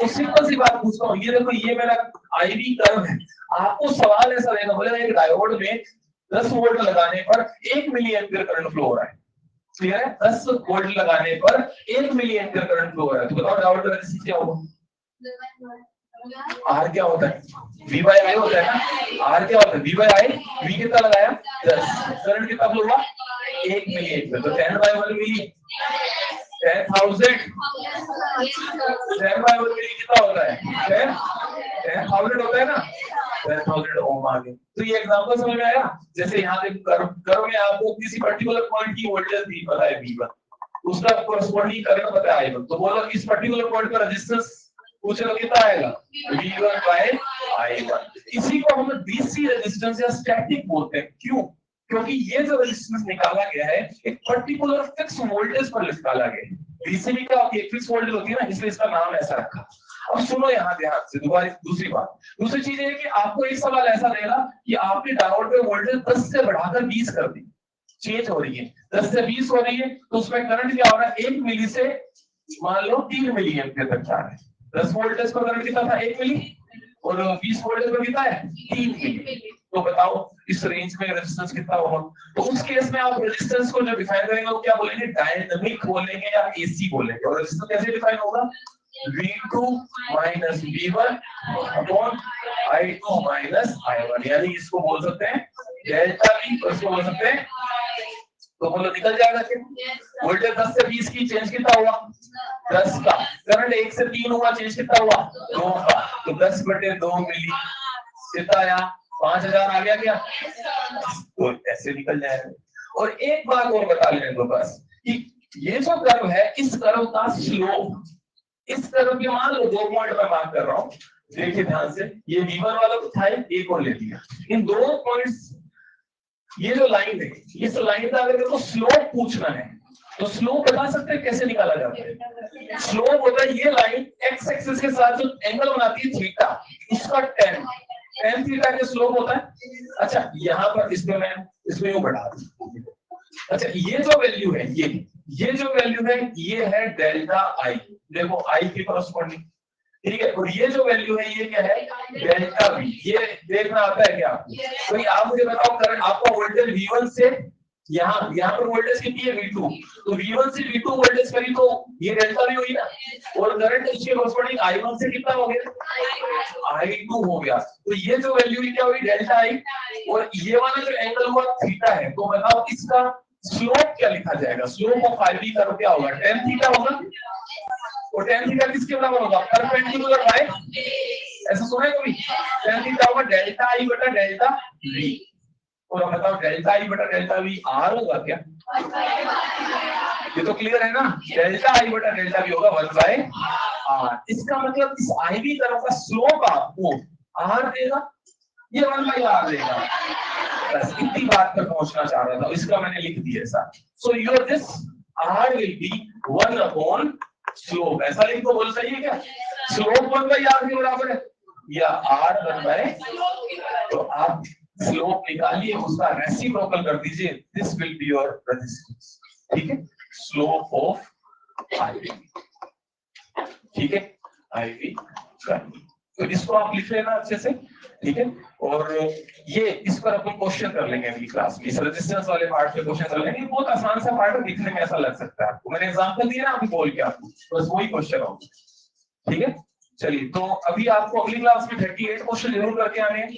तो सिंपल सी बात पूछता हूँ, ये देखो ये मेरा IV कर्व है, आपको सवाल ऐसा देना बोलेगा एक डायोड में 10 वोल्ट लगाने पर 1 मिली एम्पीयर करंट फ्लो हो रहा है, क्लियर है, 10 वोल्ट लगाने पर 1 मिली एम्पीयर करंट फ्लो हो रहा है, तो बताओ डायोड का रेजिस्टेंस क्या होगा। R क्या होता है, V by I होता है ना, R क्या होता है V by I, V कितना लगाया 10, करंट कितना फ्लो हुआ 1 मिली एम्पीयर, तो 10 by 1 मिली 10,000, 10 by 1 मिली कितना होता है 10,000 होता है ना, 10,000 ओम आ गए। तो ये एग्जांपल समझ में आया, जैसे यहाँ पे कर्व में आपको किसी पर्टिकुलर पॉइंट की वोल्टेज भी पता है V1, उसका कोरस्पोंडिंग करंट पता है I1, तो बोलो इस पर्टिकुलर पॉइंट पर रेजिस्टेंस पूछे तो कितना आएगा V1 by I1। इसी को हम डीसी रेजिस्टेंस या स्टैटिक बोलते हैं, क्यों, क्योंकि ये जो रेजिस्टेंस निकाला गया है एक पर्टिकुलर फिक्स वोल्टेज पर निकाला गया है। डीसी भी क्या होती है, फिक्स वोल्टेज होती है ना, इसलिए इसका नाम ऐसा रखा। अब सुनो यहाँ ध्यान से दोबारा दूसरी बात, दूसरी चीज ये है कि आपको एक सवाल ऐसा देगा कि आपने डायोड पे वोल्टेज 10 से बढ़ाकर 20 कर दी, चेंज हो रही है, 10 से 20 हो रही है, तो उसमें करंट क्या हो रहा है 1 मिली से मान लो 3 मिली एम्पीयर तक जा रहा है। 10 वोल्टेज पर करंट कितना था 1 मिली, और 20 वोल्टेज पर कितना है 3 मिली, तो बताओ इस रेंज में रेजिस्टेंस कितना होगा। तो उस केस में आप रेजिस्टेंस को जो डिफाइन करेंगे वो क्या बोलेंगे, डायनामिक बोलेंगे या एसी बोलेंगे। और रेजिस्टेंस कैसे डिफाइन होगा, V2 minus V1 upon I2 minus I1, यानी इसको बोल सकते हैं डेल्टा V, और इसको बोल सकते हैं, तो बोलो निकल जाएगा क्या, वोल्टेज 10 से 20 की चेंज कितना हुआ 10 का, करंट 1 से 3 हुआ चेंज कितना हुआ 2 का, तो 10/2 मिली कितना आया 5000 आ गया क्या, तो ऐसे निकल जाएगा। और एक बात और बता लेने दो बस कि ये जो कर्व है इस कर्व का स्लोप, इस कर्व के मान लो 2 पॉइंट मैं मार्क कर रहा हूं, देखिए ध्यान से, ये V1 वाला उठाए एक और ले लिया, इन दोनों पॉइंट्स, ये जो लाइन है इस लाइन का अगर मेरे को स्लोप पूछना है तो स्लोप बता सकते हैं कैसे निकाला जाता है। स्लोप होता है ये लाइन एक्स एक्सिस के साथ जो एंगल बनाती है थीटा, इसका tan थीटा का स्लोप होता है। अच्छा यहाँ पर इसमें मैं इसमें यूं बढ़ा दूं, अच्छा ये जो वैल्यू है ये जो वैल्यू है ये है डेल्टा आई, देखो आई के कॉरस्पॉन्डिंग, ठीक है, और ये जो वैल्यू है ये क्या है डेल्टा वी, ये देखना आता है क्या आपको, तो आप मुझे बताओ करंट आपका वोल्टेज V1 से यहाँ पर वोल्टेज कितनी है V2, तो V1 से V2 वोल्टेज करी तो ये डेल्टा वी हुई ना, और करंट इसके कॉरस्पॉन्डिंग I1 से कितना हो गया I2 हो गया, तो ये जो वैल्यू क्या हुई डेल्टा आई, और ये वाला जो एंगल हुआ थीटा है, तो बताओ इसका स्लोप क्या लिखा जाएगा, स्लोप ऑफ IV का क्या होगा tan थीटा होगा, और tan थीटा किसके बराबर होगा परपेंडिकुलर बाय, ऐसा सुना है कभी, tan थीटा होगा डेल्टा आई बटा डेल्टा वी, और बताओ डेल्टा आई बटा डेल्टा वी आर होगा क्या, ये तो क्लियर है ना, डेल्टा आई बटा डेल्टा वी होगा 1/r, इसका मतलब इस IV कर्व का स्लोप आपको r देगा, ये 1/r देगा, बस इतनी बात पर पहुंचना चाह रहा था, इसका मैंने लिख दिया ऐसा, so your this r will be 1 upon slope, ऐसा लिख दो, बोल सही है क्या, स्लोप 1/r के बराबर है या r 1/, तो आप स्लोप निकालिए उसका रेसिप्रोकल कर दीजिए, this will be your resistance, ठीक है, स्लोप ऑफ IV, ठीक है IV कर्व, तो इसको आप लिख लेना अच्छे से, ठीक है, और ये इस पर अपन क्वेश्चन कर लेंगे अगली क्लास में, इस रेजिस्टेंस वाले पार्ट पे क्वेश्चन कर लेंगे, बहुत आसान सा पार्ट है, दिखने में ऐसा लग सकता है आपको, मैंने एग्जांपल दिया ना अभी बोल के आपको, बस वही क्वेश्चन होगा, ठीक है। चलिए तो अभी आपको अगली क्लास में 38 क्वेश्चन जरूर करके आने हैं,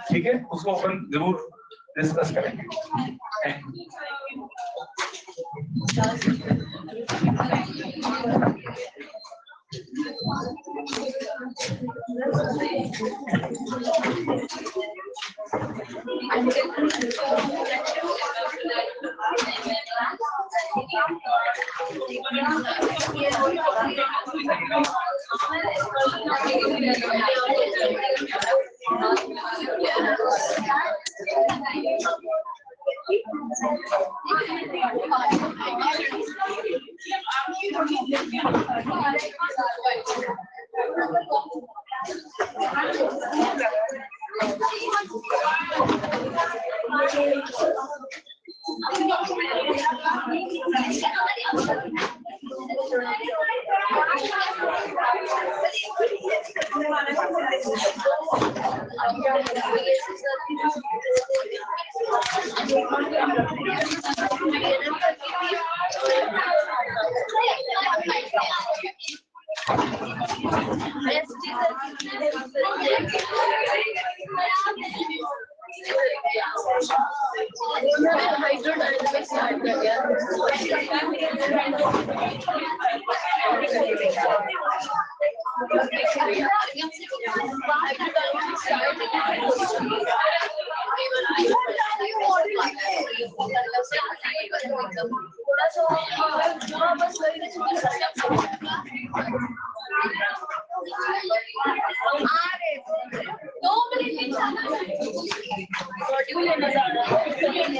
ठीक है, उसको अपन जरूर डिस्कस करेंगे। हाइड्रोडायनामिक्स स्टार्ट कर दिया। थोड़ा सा बस मॉड्यूल लेना ज़्यादा कुछ नहीं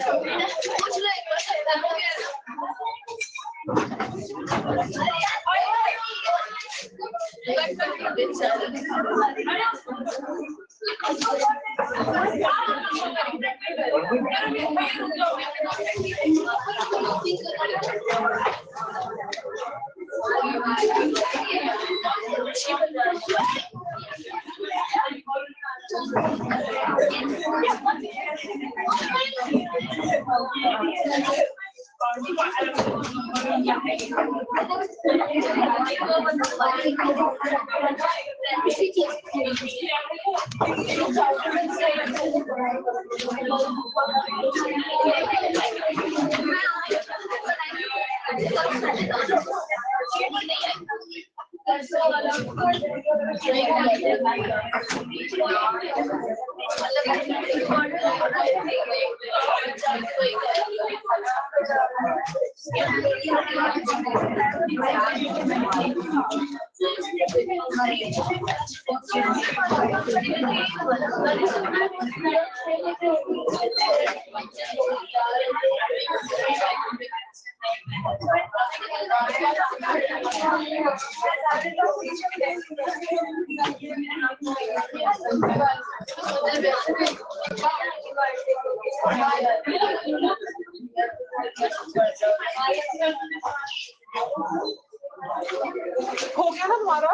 हो गया ना तुम्हारा?